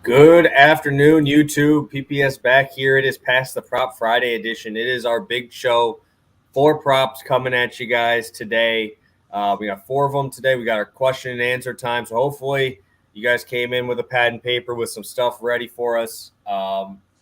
Good afternoon, YouTube. PPS back here. It is past the Prop Friday edition. It is our big show. 4 props coming at you guys today. We got 4 of them today. We got our question and answer time. So hopefully you guys came in with a pad and paper with some stuff ready for us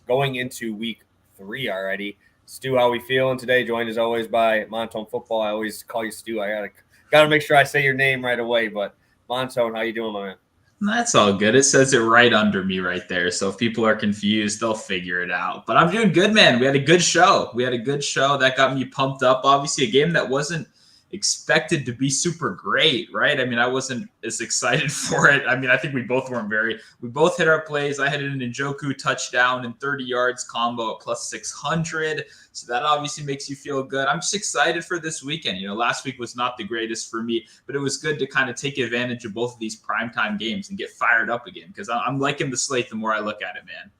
going into week 3 already. Stu, how we feeling today? Joined as always by Montone Football. I always call you Stu. I gotta make sure I say your name right away. But Montone, how you doing, my man? That's all good. It says it right under me right there. So if people are confused, they'll figure it out. But I'm doing good, man. We had a good show. That got me pumped up. Obviously, a game that wasn't expected to be super great, right? I mean, I wasn't as excited for it. I mean, I think we both hit our plays. I had an Njoku touchdown and 30 yards combo at plus 600. So that obviously makes you feel good. I'm just excited for this weekend. Last week was not the greatest for me, but it was good to kind of take advantage of both of these primetime games and get fired up again because I'm liking the slate the more I look at it, man.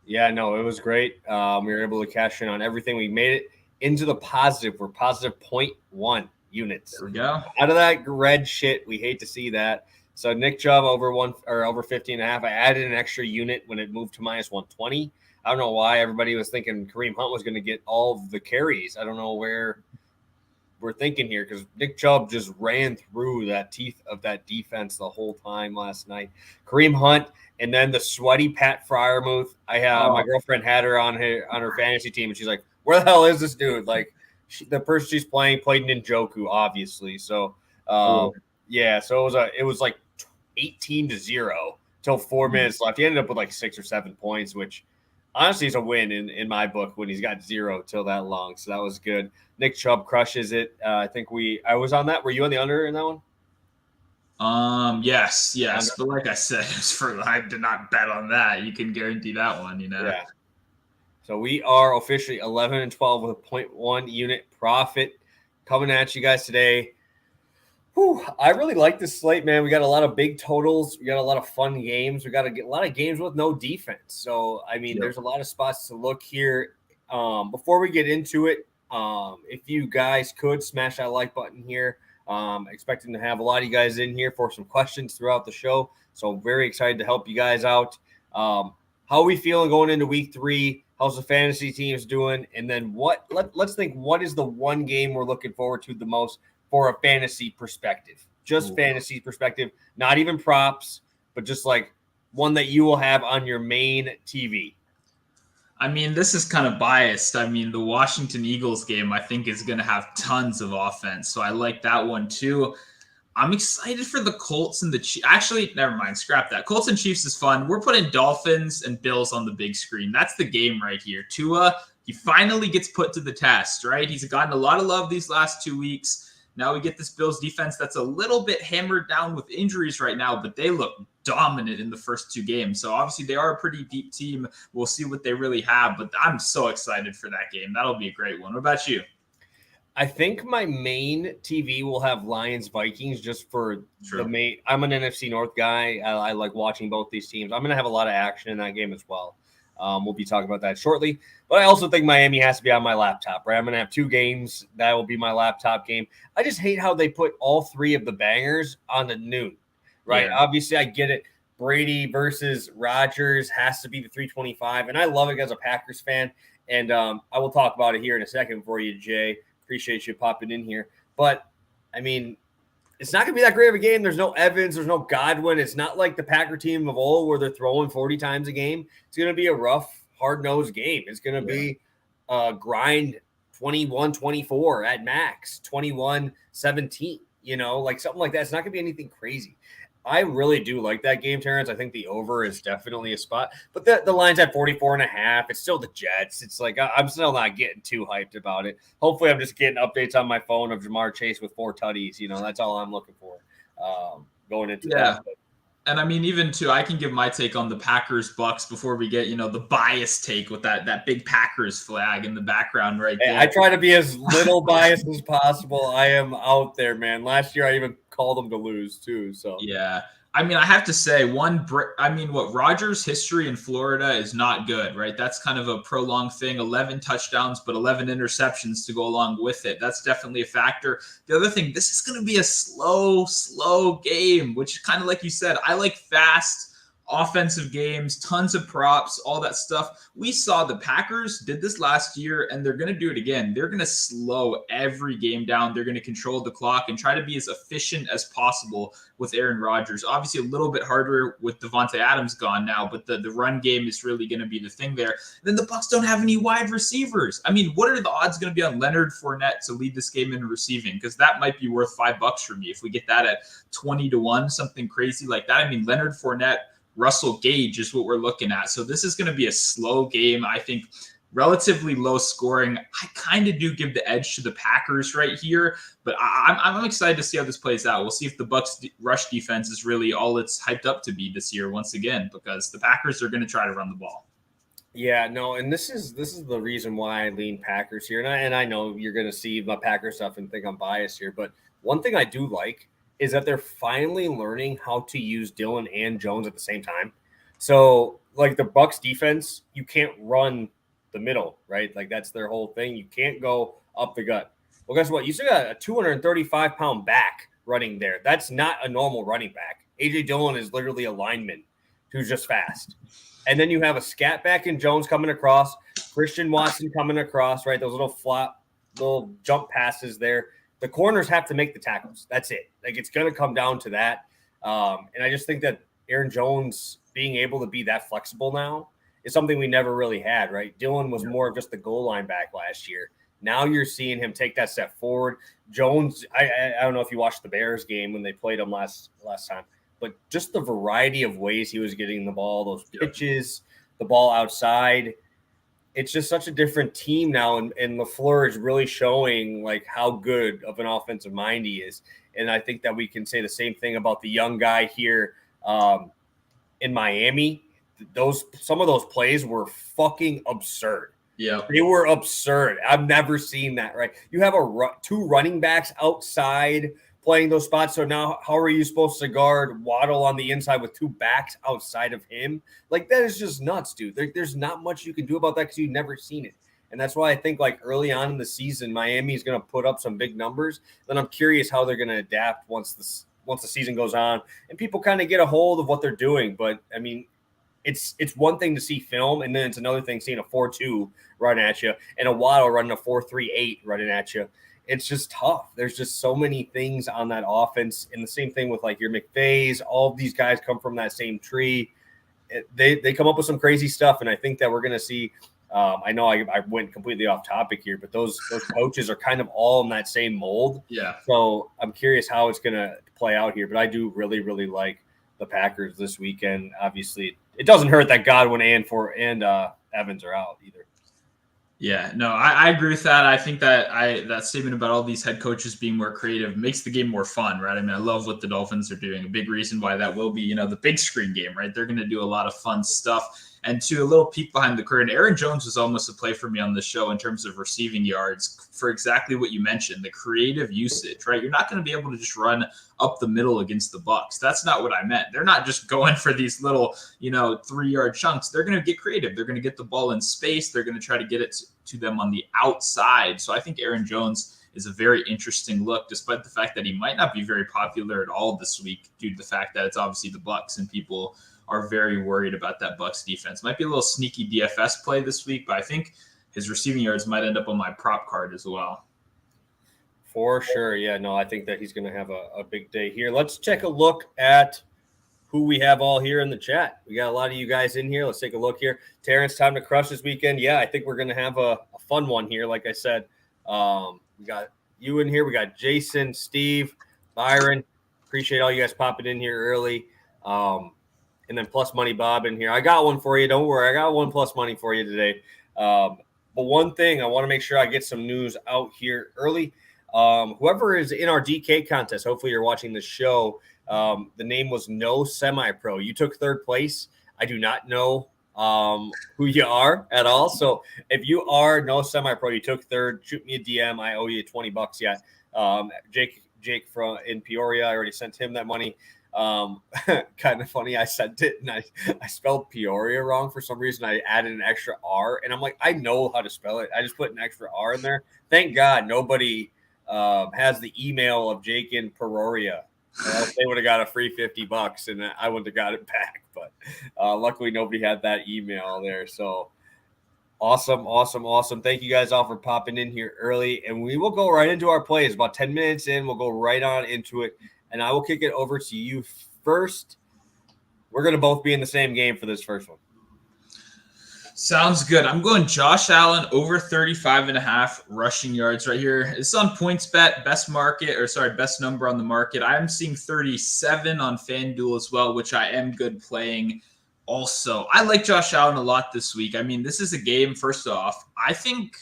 Yeah, no, it was great. We were able to cash in on everything. We made it into the positive. We're positive 0.1 units. There we go. Out of that red shit, we hate to see that. So Nick Chubb over 50 and a half. I added an extra unit when it moved to minus 120. I don't know why everybody was thinking Kareem Hunt was going to get all of the carries. I don't know where we're thinking here because Nick Chubb just ran through that teeth of that defense the whole time last night. Kareem Hunt and then the sweaty Pat Freiermuth. My girlfriend had her on her fantasy team and she's like, "Where the hell is this dude?" Like the person she's played Njoku, obviously. So yeah, so it was like 18-0 till 4 minutes left. He ended up with like 6 or 7 points, which honestly is a win in my book when he's got 0 till that long. So that was good. Nick Chubb crushes it. I think I was on that. Were you on the under in that one? Yes. But like I said, I did not bet on that. You can guarantee that one, Yeah. So we are officially 11-12 with a 0.1 unit profit coming at you guys today. Whew, I really like this slate, man. We got a lot of big totals. We got a lot of fun games. We got a lot of games with no defense. So, I mean, There's a lot of spots to look here. Before we get into it, if you guys could smash that like button here. Expecting to have a lot of you guys in here for some questions throughout the show. So very excited to help you guys out. How are we feeling going into week 3? How's the fantasy teams doing? And then let's think, what is the one game we're looking forward to the most for a fantasy perspective? Just fantasy perspective, not even props, but just like one that you will have on your main TV. I mean, this is kind of biased. I mean, the Washington Eagles game, I think, is going to have tons of offense. So I like that one too. I'm excited for the Colts and the Chiefs. Actually, never mind. Scrap that. Colts and Chiefs is fun. We're putting Dolphins and Bills on the big screen. That's the game right here. Tua, he finally gets put to the test, right? He's gotten a lot of love these last 2 weeks. Now we get this Bills defense that's a little bit hammered down with injuries right now, but they look dominant in the first 2 games. So obviously they are a pretty deep team. We'll see what they really have, but I'm so excited for that game. That'll be a great one. What about you? I think my main TV will have Lions-Vikings just for the main. I'm an NFC North guy. I like watching both these teams. I'm going to have a lot of action in that game as well. We'll be talking about that shortly. But I also think Miami has to be on my laptop, right? I'm going to have 2 games. That will be my laptop game. I just hate how they put all 3 of the bangers on the noon, right? Yeah. Obviously, I get it. Brady versus Rodgers has to be the 325, and I love it as a Packers fan. And I will talk about it here in a second for you, Jay. Appreciate you popping in here. But, I mean, it's not going to be that great of a game. There's no Evans. There's no Godwin. It's not like the Packer team of old where they're throwing 40 times a game. It's going to be a rough, hard-nosed game. It's going to be grind 21-24 at max, 21-17, like something like that. It's not going to be anything crazy. I really do like that game, Terrence. I think the over is definitely a spot. But the line's at 44.5. It's still the Jets. It's like I'm still not getting too hyped about it. Hopefully, I'm just getting updates on my phone of Jamar Chase with 4 tutties. That's all I'm looking for going into that. And I mean, even too, I can give my take on the Packers-Bucks before we get, the bias take with that big Packers flag in the background right there. I try to be as little biased as possible. I am out there, man. Last year, I even called them to lose too. So yeah, I mean, I have to say what Rodgers' history in Florida is not good, right? That's kind of a prolonged thing. 11 touchdowns, but 11 interceptions to go along with it. That's definitely a factor. The other thing, this is going to be a slow game, which kind of like you said, I like fast, offensive games, tons of props, all that stuff. We saw the Packers did this last year, and they're going to do it again. They're going to slow every game down. They're going to control the clock and try to be as efficient as possible with Aaron Rodgers. Obviously, a little bit harder with Devontae Adams gone now, but the run game is really going to be the thing there. And then the Bucs don't have any wide receivers. I mean, what are the odds going to be on Leonard Fournette to lead this game in receiving? Because that might be worth $5 for me if we get that at 20-1, something crazy like that. I mean, Leonard Fournette, Russell Gage is what we're looking at. So this is going to be a slow game. I think relatively low scoring. I kind of do give the edge to the Packers right here, but I'm excited to see how this plays out. We'll see if the Bucs rush defense is really all it's hyped up to be this year once again, because the Packers are going to try to run the ball. Yeah, no, and this is the reason why I lean Packers here. And I know you're going to see my Packers stuff and think I'm biased here, but one thing I do like is that they're finally learning how to use Dillon and Jones at the same time. So, like the Bucs defense, you can't run the middle, right? Like that's their whole thing. You can't go up the gut. Well, guess what? You still got a 235-pound back running there. That's not a normal running back. A.J. Dillon is literally a lineman who's just fast. And then you have a scat back in Jones coming across, Christian Watson coming across, right? Those little jump passes there. The corners have to make the tackles. That's it. Like it's going to come down to that. And I just think that Aaron Jones being able to be that flexible now is something we never really had, right? Dillon was more of just the goal line back last year. Now you're seeing him take that step forward. Jones, I don't know if you watched the Bears game when they played him last time, but just the variety of ways he was getting the ball, those pitches, the ball outside. It's just such a different team now, and LaFleur is really showing like how good of an offensive mind he is. And I think that we can say the same thing about the young guy here in Miami. Some of those plays were fucking absurd. Yeah, they were absurd. I've never seen that. Right? You have two running backs outside playing those spots. So now how are you supposed to guard Waddle on the inside with two backs outside of him? Like that is just nuts, dude. There's not much you can do about that because you've never seen it. And that's why I think like early on in the season, Miami is going to put up some big numbers. Then I'm curious how they're going to adapt once the season goes on and people kind of get a hold of what they're doing. But I mean, it's one thing to see film, and then it's another thing seeing a 4-2 run at you and a Waddle running a 4-3-8 running at you. It's just tough. There's just so many things on that offense. And the same thing with like your McVays. All of these guys come from that same tree. They come up with some crazy stuff. And I think that we're going to see I know I went completely off topic here, but those coaches are kind of all in that same mold. Yeah. So I'm curious how it's going to play out here. But I do really, really like the Packers this weekend. Obviously, it doesn't hurt that Godwin and Evans are out either. Yeah, no, I agree with that. I think that that statement about all these head coaches being more creative makes the game more fun, right? I mean, I love what the Dolphins are doing. A big reason why that will be, the big screen game, right? They're going to do a lot of fun stuff. And to a little peek behind the curtain, Aaron Jones was almost a play for me on the show in terms of receiving yards for exactly what you mentioned, the creative usage, right? You're not going to be able to just run up the middle against the Bucs. That's not what I meant. They're not just going for these little, 3-yard chunks. They're going to get creative. They're going to get the ball in space. They're going to try to get it to them on the outside. So I think Aaron Jones is a very interesting look, despite the fact that he might not be very popular at all this week due to the fact that it's obviously the Bucs and people are very worried about that Bucs defense. Might be a little sneaky DFS play this week, but I think his receiving yards might end up on my prop card as well. For sure. Yeah, no, I think that he's going to have a big day here. Let's take a look at who we have all here in the chat. We got a lot of you guys in here. Let's take a look here. Terrence, time to crush this weekend. Yeah, I think we're going to have a fun one here. Like I said, we got you in here. We got Jason, Steve, Byron. Appreciate all you guys popping in here early. And then Plus Money Bob in here. I got one for you. Don't worry. I got one Plus Money for you today. But one thing, I want to make sure I get some news out here early. Whoever is in our DK contest, hopefully you're watching the show. The name was No Semi-Pro. You took third place. I do not know who you are at all. So if you are No Semi-Pro, you took third, shoot me a DM. I owe you $20 yet. Jake from in Peoria, I already sent him that money. Kind of funny. I sent it and I spelled Peoria wrong for some reason. I added an extra R and I'm like, I know how to spell it. I just put an extra R in there. Thank God nobody has the email of Jake in Peoria. else they would have got a free $50 and I wouldn't have got it back. But luckily nobody had that email there. So awesome. Thank you guys all for popping in here early. And we will go right into our plays. About 10 minutes in, we'll go right on into it. And I will kick it over to you first. We're going to both be in the same game for this first one. Sounds good. I'm going Josh Allen over 35.5 rushing yards right here. It's on PointsBet, best number on the market. I'm seeing 37 on FanDuel as well, which I am good playing. Also, I like Josh Allen a lot this week. I mean, this is a game, first off, I think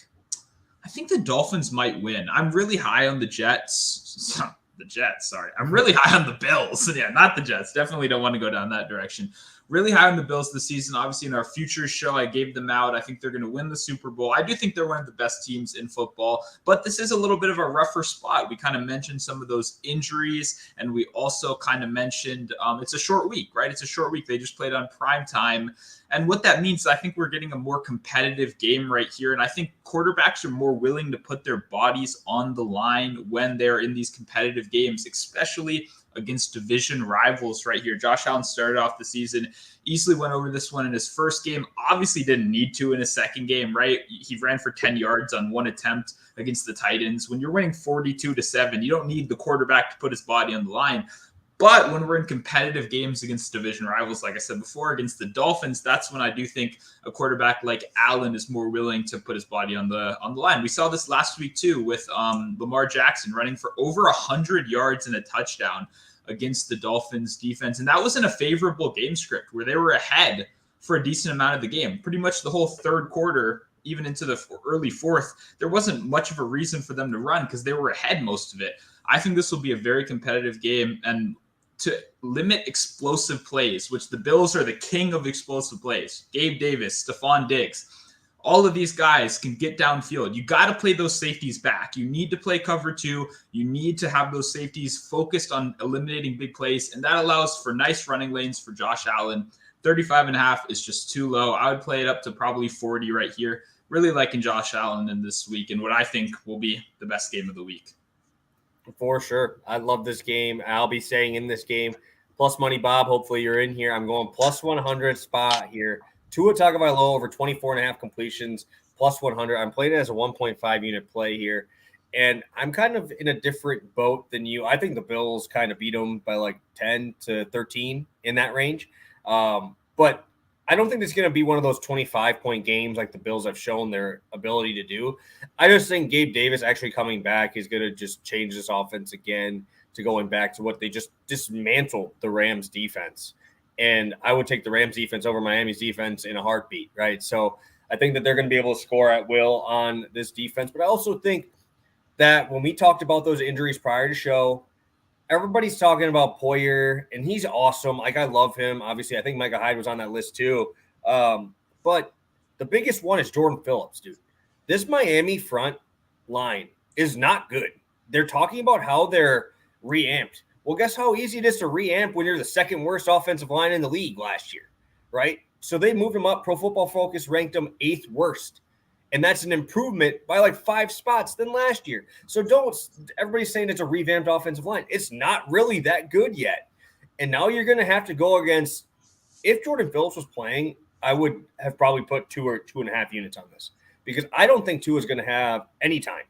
the Dolphins might win. I'm really high on the Jets. I'm really high on the Bills. Yeah, not the Jets. Definitely don't want to go down that direction. Really high on the Bills this season. Obviously, in our futures show, I gave them out. I think they're going to win the Super Bowl. I do think they're one of the best teams in football, but this is a little bit of a rougher spot. We kind of mentioned some of those injuries, and we also kind of mentioned it's a short week, right? It's a short week. They just played on prime time. And what that means, I think we're getting a more competitive game right here. And I think quarterbacks are more willing to put their bodies on the line when they're in these competitive games, especially against division rivals right here. Josh Allen started off the season, easily went over this one in his first game, obviously didn't need to in his second game, right? He ran for 10 yards on one attempt against the Titans. When you're winning 42-7, you don't need the quarterback to put his body on the line. But when we're in competitive games against division rivals, like I said before, against the Dolphins, that's when I do think a quarterback like Allen is more willing to put his body on the line. We saw this last week too with Lamar Jackson running for over 100 yards and a touchdown against the Dolphins defense. And that was in a favorable game script where they were ahead for a decent amount of the game. Pretty much the whole third quarter, even into the early fourth, there wasn't much of a reason for them to run because they were ahead most of it. I think this will be a very competitive game, and to limit explosive plays, which the Bills are the king of explosive plays. Gabe Davis, Stephon Diggs, all of these guys can get downfield. You got to play those safeties back. You need to play cover 2. You need to have those safeties focused on eliminating big plays, and that allows for nice running lanes for Josh Allen. 35.5 is just too low. I would play it up to probably 40 right here. Really liking Josh Allen in this week and what I think will be the best game of the week. For sure. I love this game. I'll be saying in this game, plus money, Bob. Hopefully you're in here. I'm going plus 100 spot here. Tua Tagovailoa over 24.5 completions, plus 100. I'm playing it as a 1.5 unit play here. And I'm kind of in a different boat than you. I think the Bills kind of beat them by like 10 to 13 in that range. But I don't think it's going to be one of those 25-point games like the Bills have shown their ability to do. I just think Gabe Davis actually coming back is going to just change this offense again to going back to what they just dismantled the Rams defense. And I would take the Rams defense over Miami's defense in a heartbeat, right? So I think that they're going to be able to score at will on this defense. But I also think that when we talked about those injuries prior to show, everybody's talking about Poyer, and he's awesome. Like, I love him. Obviously, I think Micah Hyde was on that list too. But the biggest one is Jordan Phillips, dude. This Miami front line is not good. They're talking about how they're reamped. Well, guess how easy it is to reamp when you're the second worst offensive line in the league last year, right? So they moved him up. Pro Football Focus ranked him 8th worst. And that's an improvement by like 5 spots than last year. So everybody's saying it's a revamped offensive line. It's not really that good yet. And now you're going to have to go against, if Jordan Phillips was playing, I would have probably put 2 or 2.5 units on this because I don't think Tua is going to have any time.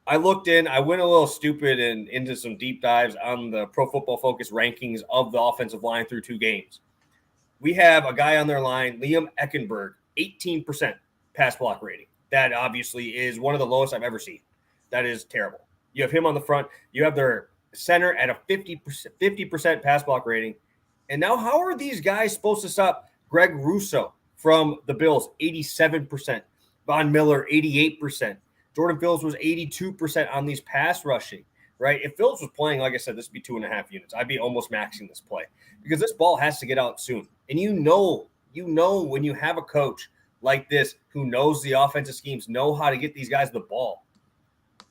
I went a little stupid and into some deep dives on the Pro Football Focus rankings of the offensive line through 2 games. We have a guy on their line, Liam Eckenberg, 18%. pass block rating. That obviously is one of the lowest I've ever seen. That is terrible. You have him on the front. You have their center at a 50% pass block rating. And now how are these guys supposed to stop Greg Russo from the Bills, 87%. Von Miller, 88%. Jordan Phillips was 82% on these pass rushing, right? If Phillips was playing, like I said, this would be 2.5 units. I'd be almost maxing this play because this ball has to get out soon. And you know when you have a coach like this who knows the offensive schemes, know how to get these guys the ball,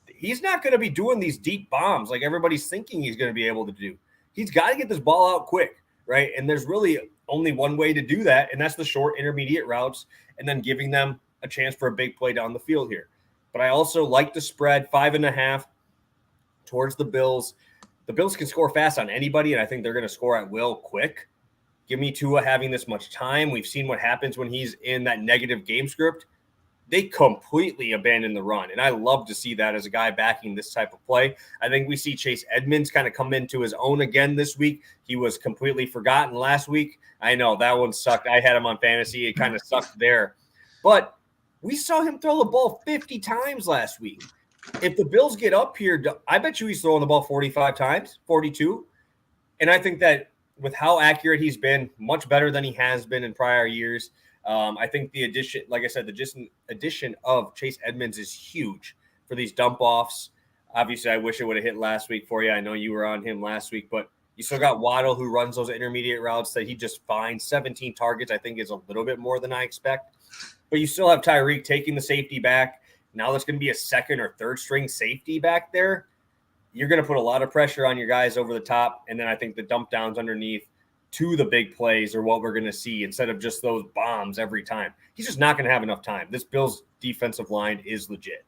he's not going to be doing these deep bombs like everybody's thinking he's going to be able to do. He's got to get this ball out quick, right? And there's really only one way to do that, and that's the short intermediate routes and then giving them a chance for a big play down the field here. But I also like the spread, 5.5 towards the Bills. the Bills can score fast on anybody, and I think they're going to score at will quick. Give me Tua having this much time. We've seen what happens when he's in that negative game script. They completely abandon the run, and I love to see that as a guy backing this type of play. I think we see Chase Edmonds kind of come into his own again this week. He was completely forgotten last week. I know that one sucked. I had him on fantasy. It kind of sucked there. But we saw him throw the ball 50 times last week. If the Bills get up here, I bet you he's throwing the ball 45 times, 42. And I think that with how accurate he's been, much better than he has been in prior years. I think the addition, like I said, the addition of Chase Edmonds is huge for these dump offs. Obviously, I wish it would have hit last week for you. I know you were on him last week, but you still got Waddle who runs those intermediate routes that he just finds. 17 targets, I think, is a little bit more than I expect. But you still have Tyreek taking the safety back. Now there's going to be a second or third string safety back there. You're going to put a lot of pressure on your guys over the top. And then I think the dump downs underneath to the big plays are what we're going to see instead of just those bombs every time. He's just not going to have enough time. This Bills defensive line is legit.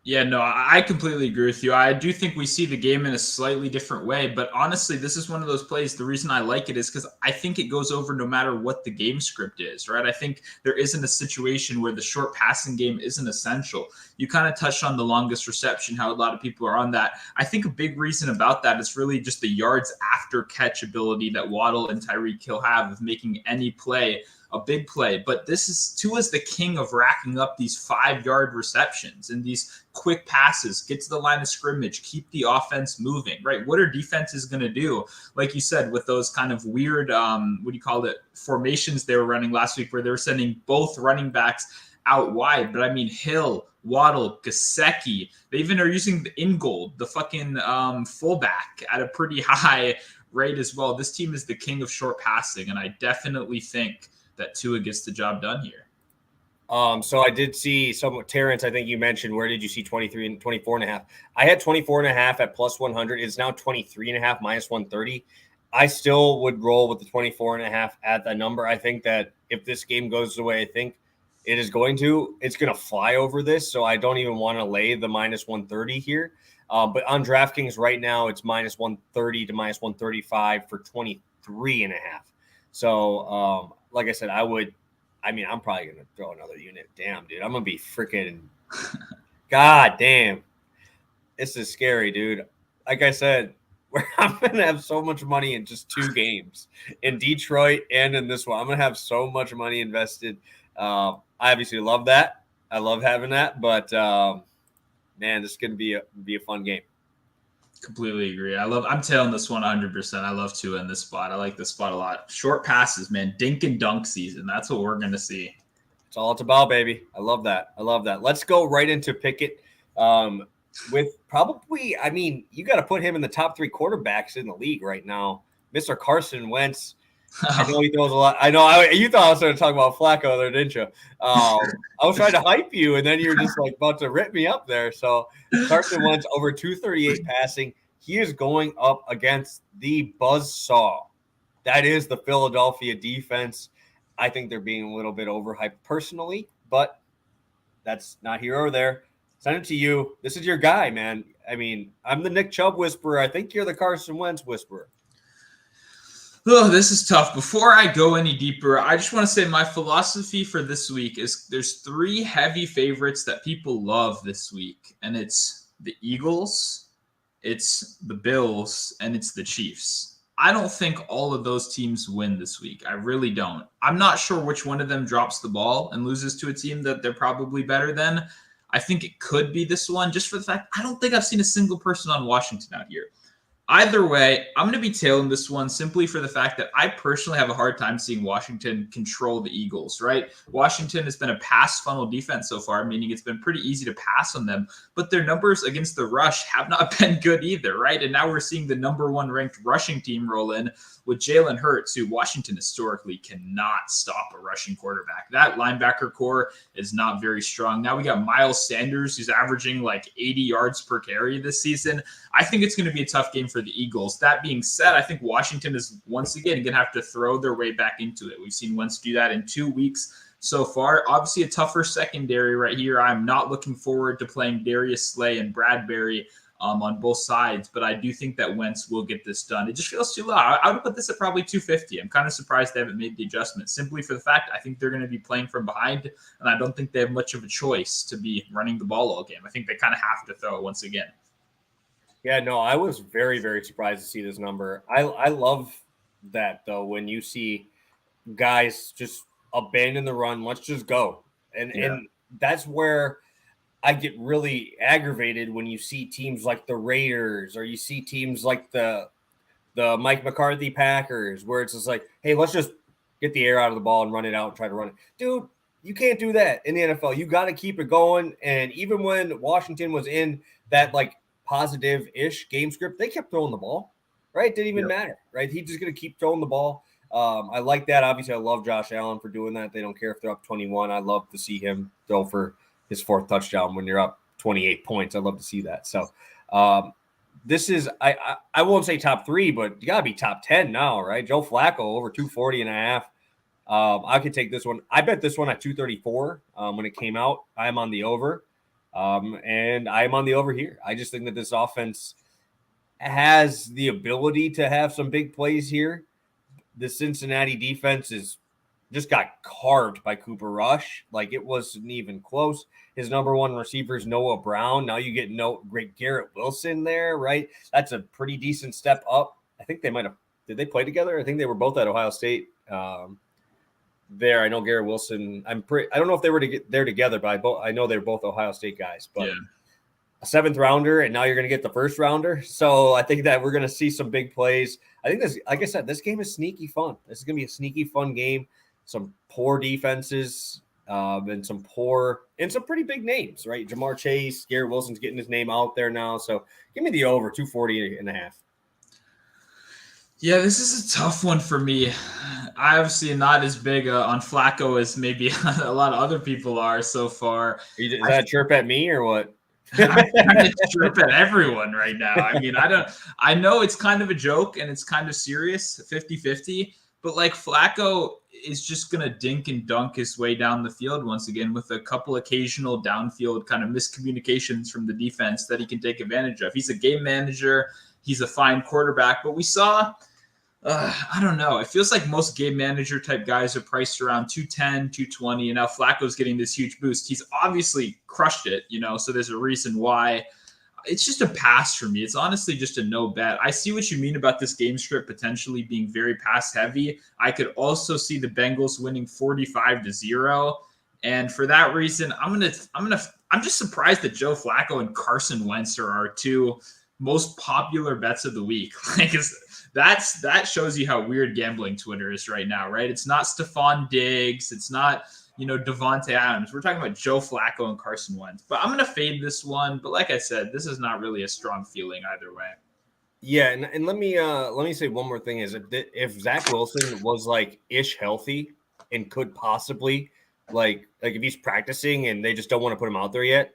Yeah, no, I completely agree with you. I do think we see the game in a slightly different way, but honestly, this is one of those plays. The reason I like it is because I think it goes over no matter what the game script is, right? I think there isn't a situation where the short passing game isn't essential. You kind of touched on the longest reception, how a lot of people are on that. I think a big reason about that is really just the yards after catch ability that Waddle and Tyreek Hill have of making any play a big play. But Tua's the king of racking up these 5-yard receptions and these quick passes, get to the line of scrimmage, keep the offense moving, right? What are defenses going to do? Like you said, with those kind of weird, formations they were running last week where they were sending both running backs out wide. But I mean, Hill, Waddle, Gesicki, they even are using the Ingold, the fucking fullback, at a pretty high rate as well. This team is the king of short passing, and I definitely think that Tua gets the job done here. So I did see Terrence, I think you mentioned, where did you see 23 and 24.5? I had 24.5 at plus 100. It's now 23.5 minus 130. I still would roll with the 24.5 at that number. I think that if this game goes the way I think it is going to, it's going to fly over this. So I don't even want to lay the minus 130 here. But on DraftKings right now, it's minus 130 to minus 135 for 23.5. So, like I said, I'm probably going to throw another unit. Damn, dude. I'm going to be freaking – God damn. This is scary, dude. Like I said, I'm going to have so much money in just 2 games, in Detroit and in this one. I'm going to have so much money invested. I obviously love that. I love having that. But, man, this is going to be a fun game. Completely agree. I'm tailing this one 100%. I love Tua in this spot. I like this spot a lot. Short passes, man. Dink and dunk season. That's what we're going to see. It's all it's about, baby. I love that. Let's go right into Pickett. With probably, you got to put him in the top 3 quarterbacks in the league right now. Mr. Carson Wentz. I know he throws a lot. I know you thought I was going to talk about Flacco there, didn't you? I was trying to hype you, and then you're just like about to rip me up there. So Carson Wentz over 238 passing. He is going up against the buzzsaw. That is the Philadelphia defense. I think they're being a little bit overhyped personally, but that's not here or there. Send it to you. This is your guy, man. I'm the Nick Chubb whisperer. I think you're the Carson Wentz whisperer. Oh, this is tough. Before I go any deeper, I just want to say my philosophy for this week is there's 3 heavy favorites that people love this week, and it's the Eagles, it's the Bills, and it's the Chiefs. I don't think all of those teams win this week. I really don't. I'm not sure which one of them drops the ball and loses to a team that they're probably better than. I think it could be this one, just for the fact I don't think I've seen a single person on Washington out here. Either way, I'm going to be tailing this one simply for the fact that I personally have a hard time seeing Washington control the Eagles, right? Washington has been a pass funnel defense so far, meaning it's been pretty easy to pass on them, but their numbers against the rush have not been good either, right? And now we're seeing the number 1 ranked rushing team roll in with Jalen Hurts, who Washington historically cannot stop a rushing quarterback. That linebacker core is not very strong. Now we got Miles Sanders, who's averaging like 80 yards per carry this season. I think it's going to be a tough game for the Eagles. That being said, I think Washington is once again going to have to throw their way back into it. We've seen Wentz do that in 2 weeks so far. Obviously, a tougher secondary right here. I'm not looking forward to playing Darius Slay and Bradbury on both sides, but I do think that Wentz will get this done. It just feels too low. I would put this at probably 250. I'm kind of surprised they haven't made the adjustment, simply for the fact I think they're going to be playing from behind, and I don't think they have much of a choice to be running the ball all game. I think they kind of have to throw it once again. Yeah, no, I was very, very surprised to see this number. I love that, though, when you see guys just abandon the run, let's just go. And that's where I get really aggravated when you see teams like the Raiders or you see teams like the Mike McCarthy Packers, where it's just like, hey, let's just get the air out of the ball and run it out and try to run it. Dude, you can't do that in the NFL. You got to keep it going. And even when Washington was in that like positive-ish game script, they kept throwing the ball, right? Didn't even matter, right? He's just going to keep throwing the ball. I like that. Obviously, I love Josh Allen for doing that. They don't care if they're up 21. I love to see him throw for his fourth touchdown when you're up 28 points. I love to see that. So this is, I won't say top 3, but you got to be top 10 now, right? Joe Flacco over 240.5. I could take this one. I bet this one at 234 when it came out. I'm on the over. And I'm on the over here. I just think that this offense has the ability to have some big plays here. The Cincinnati defense just got carved by Cooper Rush. Like, it wasn't even close. His number one receiver is Noah Brown. Now you get great Garrett Wilson there, right? That's a pretty decent step up. I think they might have – did they play together? I think they were both at Ohio State. There, I know Garrett Wilson. I don't know if they were there together, but I know they're both Ohio State guys. But a 7th rounder, and now you're going to get the 1st rounder. So I think that we're going to see some big plays. I think this, like I said, this game is sneaky fun. This is going to be a sneaky fun game. Some poor defenses and some pretty big names, right? Jamar Chase, Garrett Wilson's getting his name out there now. So give me the over 240.5. Yeah, this is a tough one for me. I obviously not as big on Flacco as maybe a lot of other people are so far. Is that a chirp at me or what? I'm trying to chirp at everyone right now. I mean, I know it's kind of a joke and it's kind of serious, 50-50, but like Flacco is just going to dink and dunk his way down the field once again with a couple occasional downfield kind of miscommunications from the defense that he can take advantage of. He's a game manager. He's a fine quarterback, but we saw – I don't know. It feels like most game manager type guys are priced around 210, 220, and now Flacco's getting this huge boost. He's obviously crushed it, so there's a reason why. It's just a pass for me. It's honestly just a no bet. I see what you mean about this game script potentially being very pass heavy. I could also see the Bengals winning 45-0. And for that reason, I'm just surprised that Joe Flacco and Carson Wentz are our 2 most popular bets of the week. Like, that shows you how weird gambling Twitter is right now, right? It's not Stephon Diggs. It's not, Devontae Adams. We're talking about Joe Flacco and Carson Wentz. But I'm going to fade this one. But like I said, this is not really a strong feeling either way. Yeah, and let me say one more thing is if Zach Wilson was like ish healthy and could possibly like if he's practicing and they just don't want to put him out there yet,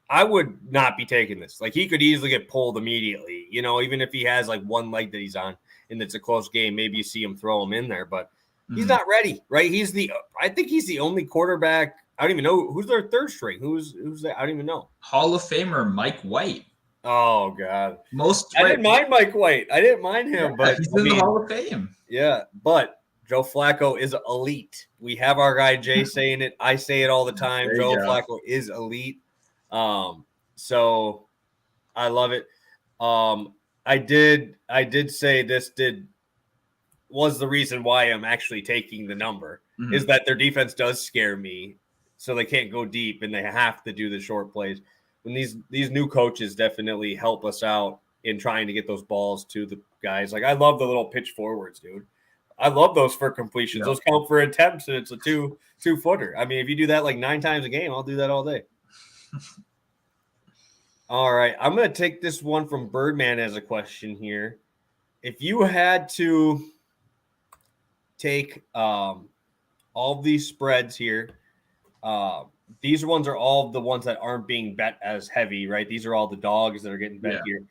I would not be taking this. Like, he could easily get pulled immediately, even if he has like one leg that he's on and it's a close game, maybe you see him throw him in there, but he's not ready, right? I think he's the only quarterback. I don't even know who's their 3rd string. Who's that? I don't even know. Hall of Famer Mike White. Oh God. I didn't mind Mike White. I didn't mind him, but he's in the Hall of Fame. Yeah, but Joe Flacco is elite. We have our guy Jay saying it. I say it all the time. Joe Flacco is elite. So I love it. I did say this was the reason why I'm actually taking the number is that their defense does scare me. So they can't go deep and they have to do the short plays. When these new coaches definitely help us out in trying to get those balls to the guys. Like, I love the little pitch forwards, dude. I love those for completions. Yeah. Those count for attempts and it's a two-footer. I mean, if you do that like 9 times a game, I'll do that all day. All right, I'm going to take this one from Birdman as a question here. If you had to take all these spreads here, these ones are all the ones that aren't being bet as heavy, right? These are all the dogs that are getting bet here.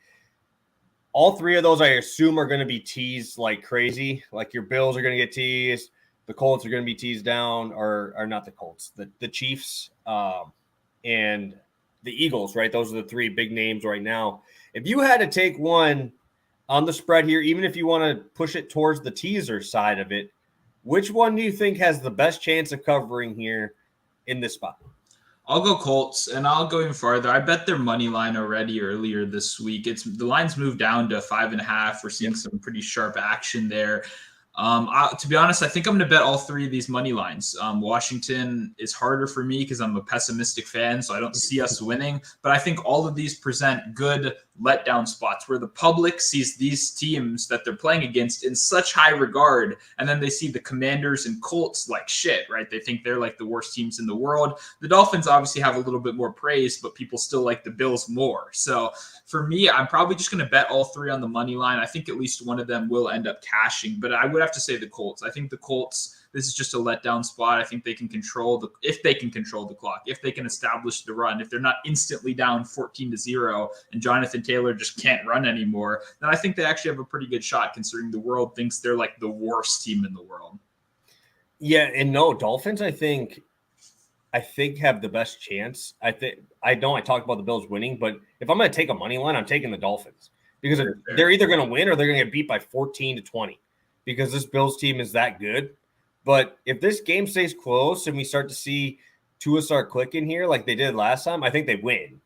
All 3 of those, I assume, are going to be teased like crazy. Like, your Bills are going to get teased. The Colts are going to be teased down, or not the Colts, the Chiefs. And the Eagles, right? Those are the three big names right now. If you had to take one on the spread here, even if you want to push it towards the teaser side of it, which one do you think has the best chance of covering here in this spot? I'll go Colts, and I'll go even farther. I bet their money line already earlier this week. The line's moved down to 5.5. We're seeing some pretty sharp action there. To be honest, I think I'm going to bet all three of these money lines. Washington is harder for me because I'm a pessimistic fan, so I don't see us winning. But I think all of these present good letdown spots where the public sees these teams that they're playing against in such high regard, and then they see the Commanders and Colts like shit, right? They think they're like the worst teams in the world. The Dolphins obviously have a little bit more praise, but people still like the Bills more. So for me, I'm probably just going to bet all three on the money line. I think at least one of them will end up cashing, but I would have to say the Colts. I think the Colts, this is just a letdown spot. I think they can control if they can control the clock, if they can establish the run, if they're not instantly down 14-0 and Jonathan Taylor just can't run anymore, then I think they actually have a pretty good shot considering the world thinks they're like the worst team in the world. Yeah, and no, Dolphins, I think have the best chance. I talked about the Bills winning, but if I'm going to take a money line, I'm taking the Dolphins because they're either going to win or they're going to get beat by 14-20 because this Bills team is that good. But if this game stays close and we start to see Tua start clicking here like they did last time, I think they win.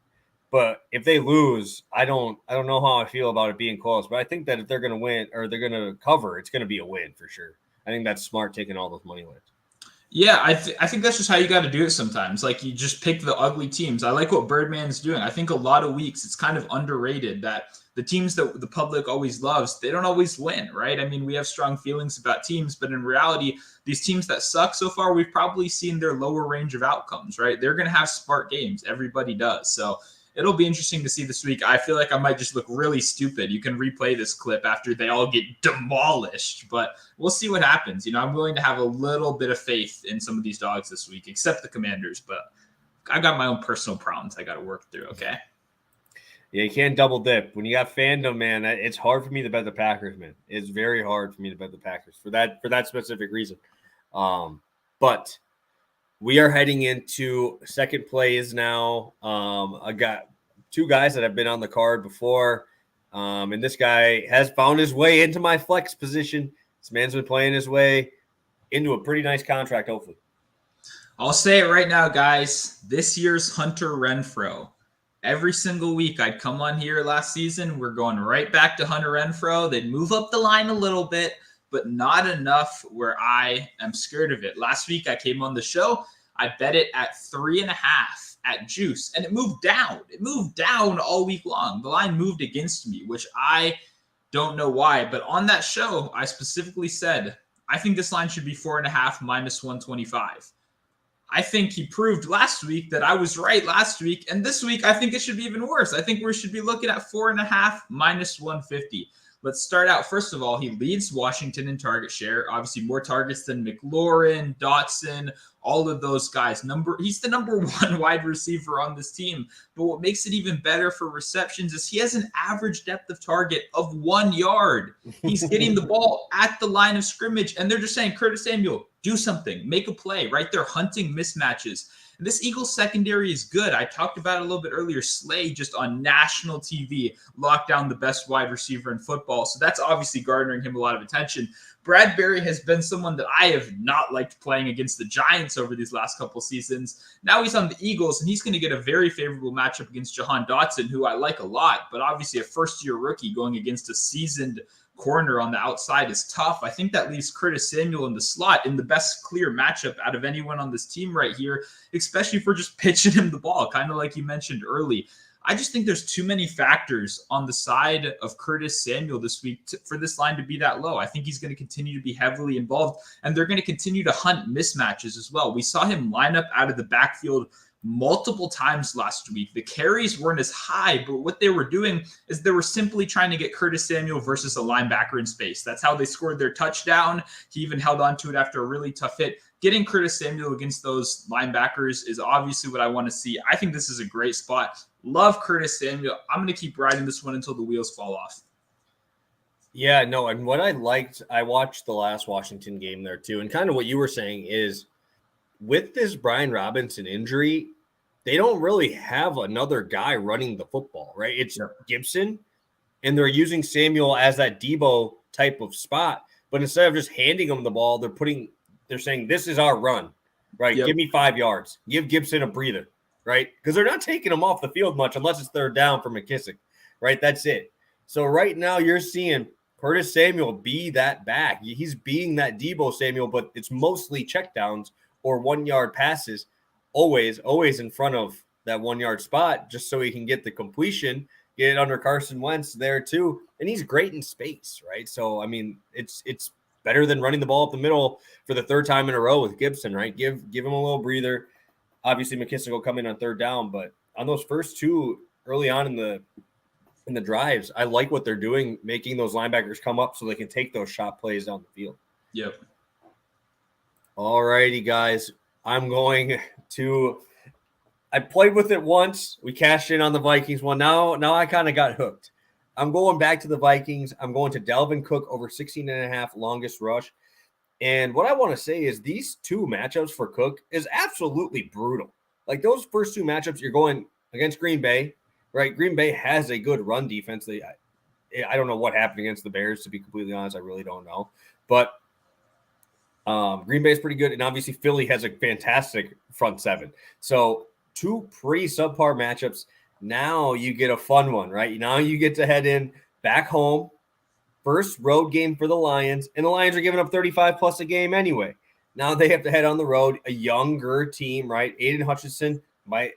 But if they lose, I don't know how I feel about it being close. But I think that if they're going to win or they're going to cover, it's going to be a win for sure. I think that's smart taking all those money lines. Yeah, I think that's just how you got to do it sometimes. Like you just pick the ugly teams. I like what Birdman's doing. I think a lot of weeks it's kind of underrated that the teams that the public always loves, they don't always win, right? I mean, we have strong feelings about teams, but in reality, these teams that suck so far, we've probably seen their lower range of outcomes, right? They're going to have smart games. Everybody does. So it'll be interesting to see this week. I feel like I might just look really stupid. You can replay this clip after they all get demolished, but we'll see what happens. You know, I'm willing to have a little bit of faith in some of these dogs this week, except the Commanders, but I got my own personal problems I got to work through, okay? Yeah, you can't double dip. When you got fandom, man, it's hard for me to bet the Packers, man. It's very hard for me to bet the Packers for that specific reason. But we are heading into second plays now. I got two guys that have been on the card before, and this guy has found his way into my flex position. This man's been playing his way into a pretty nice contract, hopefully. I'll say it right now, guys. This year's Hunter Renfrow. Every single week I'd come on here last season. We're going right back to Hunter Renfrow. They'd move up the line a little bit, but not enough where I am scared of it. Last week I came on the show. I bet it at 3.5 at juice, and it moved down. It moved down all week long. The line moved against me, which I don't know why. But on that show, I specifically said, I think this line should be 4.5 minus 125. I think he proved last week that I was right last week. And this week, I think it should be even worse. I think we should be looking at 4.5 minus 150. Let's start out. First of all, he leads Washington in target share. Obviously, more targets than McLaurin, Dotson, all of those guys. He's the number one wide receiver on this team. But what makes it even better for receptions is he has an average depth of target of 1 yard. He's getting the ball at the line of scrimmage, and they're just saying, Curtis Samuel, do something, make a play, right? They're hunting mismatches. And this Eagles secondary is good. I talked about it a little bit earlier. Slay just on national TV locked down the best wide receiver in football. So that's obviously garnering him a lot of attention. Bradbury has been someone that I have not liked playing against the Giants over these last couple seasons. Now he's on the Eagles, and he's going to get a very favorable matchup against Jahan Dotson, who I like a lot, but obviously a first-year rookie going against a seasoned corner on the outside is tough. I think that leaves Curtis Samuel in the slot in the best clear matchup out of anyone on this team right here, especially for just pitching him the ball, kind of like you mentioned early. I just think there's too many factors on the side of Curtis Samuel this week for this line to be that low. I think he's going to continue to be heavily involved, and they're going to continue to hunt mismatches as well. We saw him line up out of the backfield multiple times last week. The carries weren't as high, but what they were doing is they were simply trying to get Curtis Samuel versus a linebacker in space. That's how they scored their touchdown. He even held on to it after a really tough hit. Getting Curtis Samuel against those linebackers is obviously what I want to see. I think this is a great spot. Love Curtis Samuel. I'm going to keep riding this one until the wheels fall off. Yeah, no, and what I liked, I watched the last Washington game there too, and kind of what you were saying is with this Brian Robinson injury, they don't really have another guy running the football, right? It's Gibson, and they're using Samuel as that Debo type of spot. But instead of just handing him the ball, they're saying, this is our run, right? Give me 5 yards. Give Gibson a breather, right? Because they're not taking him off the field much unless it's third down for McKissick, right? That's it. So right now you're seeing Curtis Samuel be that back. He's being that Debo Samuel, but it's mostly checkdowns or 1 yard passes, always in front of that 1 yard spot, just so he can get the completion, get it under Carson Wentz there too. And he's great in space, right? So, I mean, it's better than running the ball up the middle for the third time in a row with Gibson, right? Give him a little breather. Obviously, McKissick will come in on third down, but on those first two early on in the drives, I like what they're doing, making those linebackers come up so they can take those shot plays down the field. Yep. All righty, guys. I'm going to – I played with it once. We cashed in on the Vikings one. Now I kind of got hooked. I'm going back to the Vikings. I'm going to Dalvin Cook over 16.5 longest rush. And what I want to say is these two matchups for Cook is absolutely brutal. Like those first two matchups, you're going against Green Bay, right? Green Bay has a good run defense. I don't know what happened against the Bears, to be completely honest. I really don't know. But Green Bay is pretty good. And obviously Philly has a fantastic front seven. So two pretty subpar matchups. Now you get a fun one, right? Now you get to head in back home. First road game for the Lions. And the Lions are giving up 35 plus a game anyway. Now they have to head on the road. A younger team, right? Aiden Hutchinson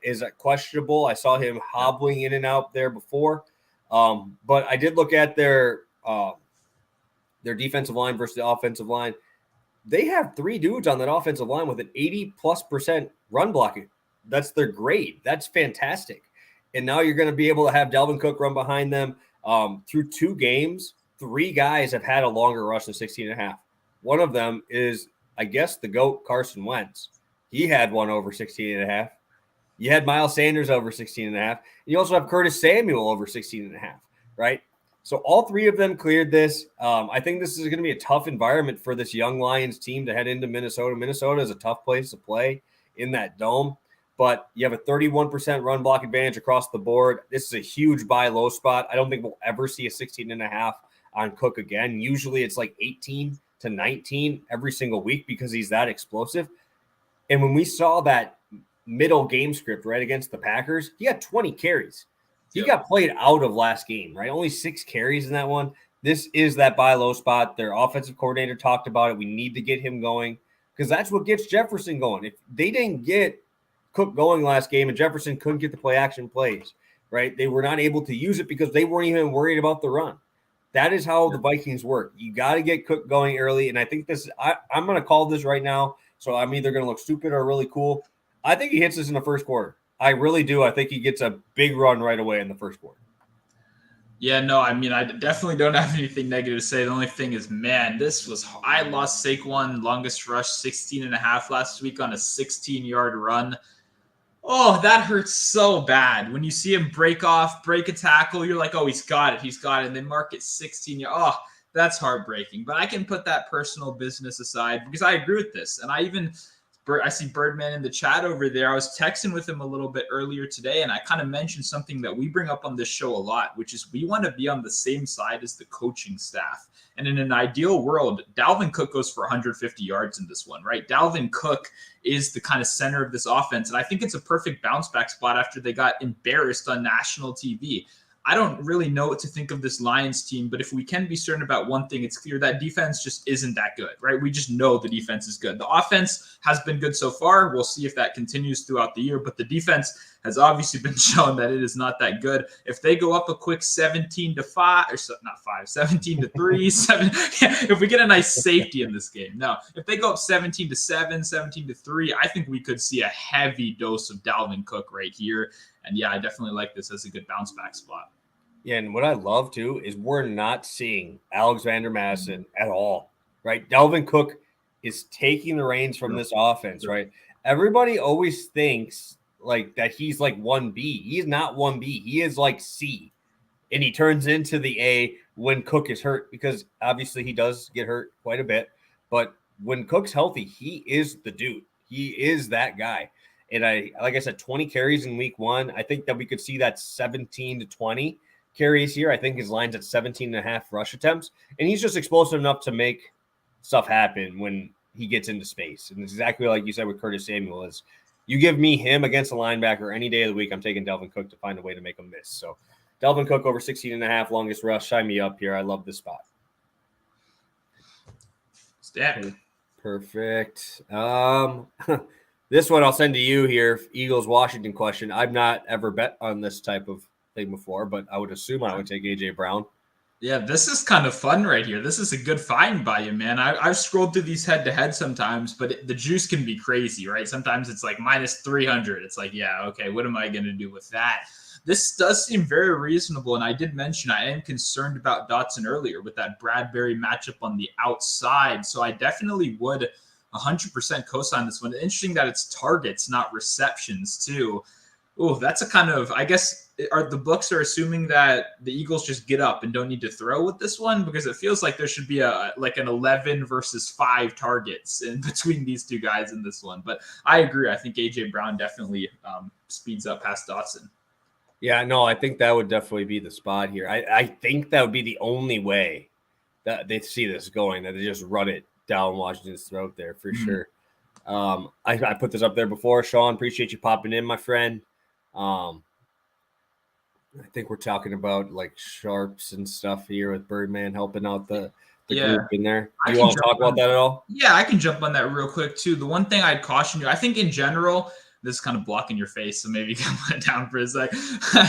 is questionable. I saw him hobbling in and out there before. But I did look at their defensive line versus the offensive line. They have three dudes on that offensive line with an 80+% run blocking. That's their grade. That's fantastic. And now you're going to be able to have Dalvin Cook run behind them. Through two games, three guys have had a longer rush than 16.5. One of them is, I guess, the GOAT Carson Wentz. He had one over 16.5. You had Miles Sanders over 16.5. You also have Curtis Samuel over 16.5, right? So all three of them cleared this. I think this is going to be a tough environment for this young Lions team to head into Minnesota. Minnesota is a tough place to play in that dome, but you have a 31% run block advantage across the board. This is a huge buy low spot. I don't think we'll ever see a 16.5 on Cook again. Usually it's like 18 to 19 every single week because he's that explosive. And when we saw that middle game script right against the Packers, he had 20 carries. He got played out of last game, right? Only 6 carries in that one. This is that buy low spot. Their offensive coordinator talked about it. We need to get him going because that's what gets Jefferson going. If they didn't get Cook going last game and Jefferson couldn't get the play action plays, right? They were not able to use it because they weren't even worried about the run. That is how the Vikings work. You got to get Cook going early. And I think I'm going to call this right now. So I'm either going to look stupid or really cool. I think he hits this in the first quarter. I really do. I think he gets a big run right away in the first quarter. Yeah, no, I mean, I definitely don't have anything negative to say. The only thing is, man, I lost Saquon longest rush 16.5 last week on a 16-yard run. Oh, that hurts so bad. When you see him break a tackle, you're like, oh, he's got it. And then mark it 16. Oh, that's heartbreaking. But I can put that personal business aside because I agree with this. And I see Birdman in the chat over there. I was texting with him a little bit earlier today, and I kind of mentioned something that we bring up on this show a lot, which is we want to be on the same side as the coaching staff. And in an ideal world, Dalvin Cook goes for 150 yards in this one, right? Dalvin Cook is the kind of center of this offense, and I think it's a perfect bounce back spot after they got embarrassed on national TV. I don't really know what to think of this Lions team, but if we can be certain about one thing, it's clear that defense just isn't that good, right? We just know the defense is good. The offense has been good so far. We'll see if that continues throughout the year, but the defense has obviously been shown that it is not that good. If they go up a quick 17-3, if we get a nice safety in this game. No, if they go up 17-7, 17-3, I think we could see a heavy dose of Dalvin Cook right here. And yeah, I definitely like this as a good bounce back spot. Yeah, and what I love too is we're not seeing Alexander Madison at all, right? Dalvin Cook is taking the reins from this offense, right? Everybody always thinks like that he's like 1B. He's not 1B. He is like C. And he turns into the A when Cook is hurt because obviously he does get hurt quite a bit. But when Cook's healthy, he is the dude. He is that guy. And like I said, 20 carries in week 1. I think that we could see that 17 to 20 carries here. I think his line's at 17 and a half rush attempts. And he's just explosive enough to make stuff happen when he gets into space. And it's exactly like you said with Curtis Samuel is you give me him against a linebacker any day of the week, I'm taking Dalvin Cook to find a way to make him miss. So Dalvin Cook over 16 and a half, longest rush. Sign me up here. I love this spot. Step. Perfect. This one I'll send to you here. Eagles Washington question. I've not ever bet on this type of thing before, but I would assume I would take AJ Brown. Yeah, this is kind of fun right here. This is a good find by you, man. I've scrolled through these head-to-head sometimes, but the juice can be crazy, right? Sometimes it's like minus 300. It's like, yeah, okay, what am I going to do with that? This does seem very reasonable, and I did mention I am concerned about Dotson earlier with that Bradbury matchup on the outside, so I definitely would 100% co-sign this one. Interesting that it's targets, not receptions, too. Oh, that's a kind of, I guess, the books are assuming that the Eagles just get up and don't need to throw with this one, because it feels like there should be an 11 versus 5 targets in between these two guys in this one. But I agree. I think AJ Brown definitely speeds up past Dotson. Yeah, no, I think that would definitely be the spot here. I think that would be the only way that they see this going, that they just run it down Washington's throat there for sure. I put this up there before. Sean, appreciate you popping in, my friend. I think we're talking about like sharps and stuff here with Birdman helping out the group in there. Do you want to talk about that at all? Yeah, I can jump on that real quick too. The one thing I'd caution you, I think in general, this is kind of blocking your face, so maybe you can put it down for a sec.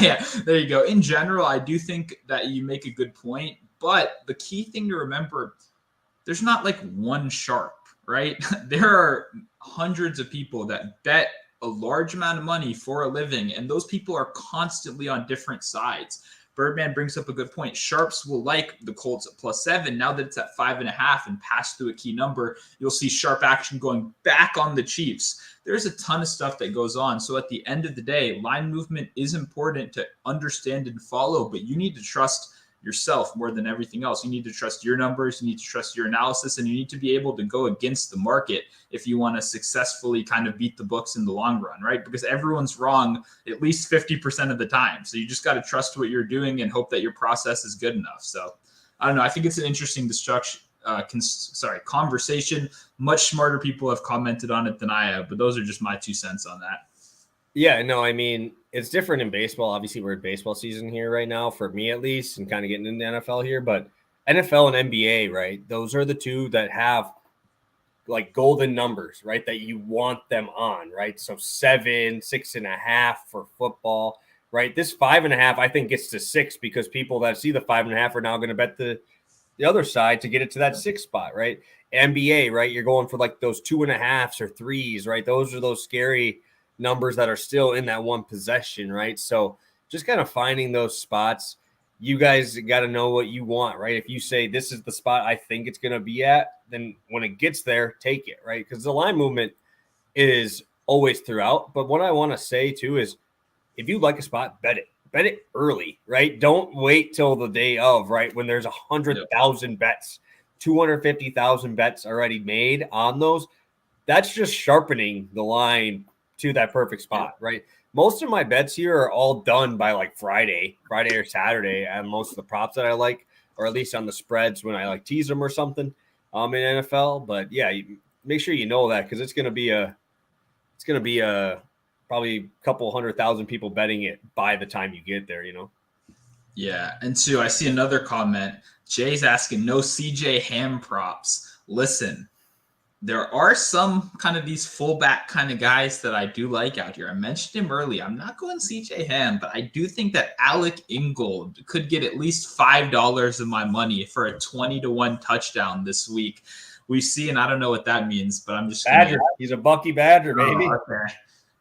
Yeah, there you go. In general, I do think that you make a good point, but the key thing to remember, there's not like one sharp, right? There are hundreds of people that bet a large amount of money for a living, and those people are constantly on different sides. Birdman brings up a good point. Sharps will like the Colts at +7. Now that it's at 5.5 and passed through a key number, you'll see sharp action going back on the Chiefs. There's a ton of stuff that goes on. So at the end of the day, line movement is important to understand and follow, but you need to trust yourself more than everything else. You need to trust your numbers, you need to trust your analysis, and you need to be able to go against the market if you want to successfully kind of beat the books in the long run, right? Because everyone's wrong at least 50% of the time. So you just got to trust what you're doing and hope that your process is good enough. So I don't know. I think it's an interesting conversation. Much smarter people have commented on it than I have, but those are just my 2 cents on that. Yeah, no, I mean, it's different in baseball. Obviously, we're in baseball season here right now, for me at least, and kind of getting into NFL here. But NFL and NBA, right? Those are the two that have like golden numbers, right? That you want them on, right? So 7, 6.5 for football, right? This 5.5, I think, gets to 6 because people that see the 5.5 are now going to bet the other side to get it to that 6 spot, right? NBA, right? You're going for like those 2.5s or 3s, right? Those are those scary numbers that are still in that one possession, right? So just kind of finding those spots. You guys got to know what you want, right? If you say this is the spot I think it's going to be at, then when it gets there, take it, right? Because the line movement is always throughout. But what I want to say too is if you like a spot, bet it early, right? Don't wait till the day of, right? When there's 100,000 bets, 250,000 bets already made on those. That's just sharpening the line to that perfect spot, right? Most of my bets here are all done by like Friday or Saturday, and most of the props that I like, or at least on the spreads when I like tease them or something in NFL. But yeah, make sure you know that because it's gonna be a probably a couple 100,000 people betting it by the time you get there, you know. Yeah, and two, I see another comment. Jay's asking no CJ Ham props. Listen, there are some kind of these fullback kind of guys that I do like out here. I mentioned him earlier. I'm not going CJ Ham, but I do think that Alec Ingold could get at least $5 of my money for a 20-1 touchdown this week. We see, and I don't know what that means, but I'm just Badger. He's a Bucky Badger, baby. Oh, okay.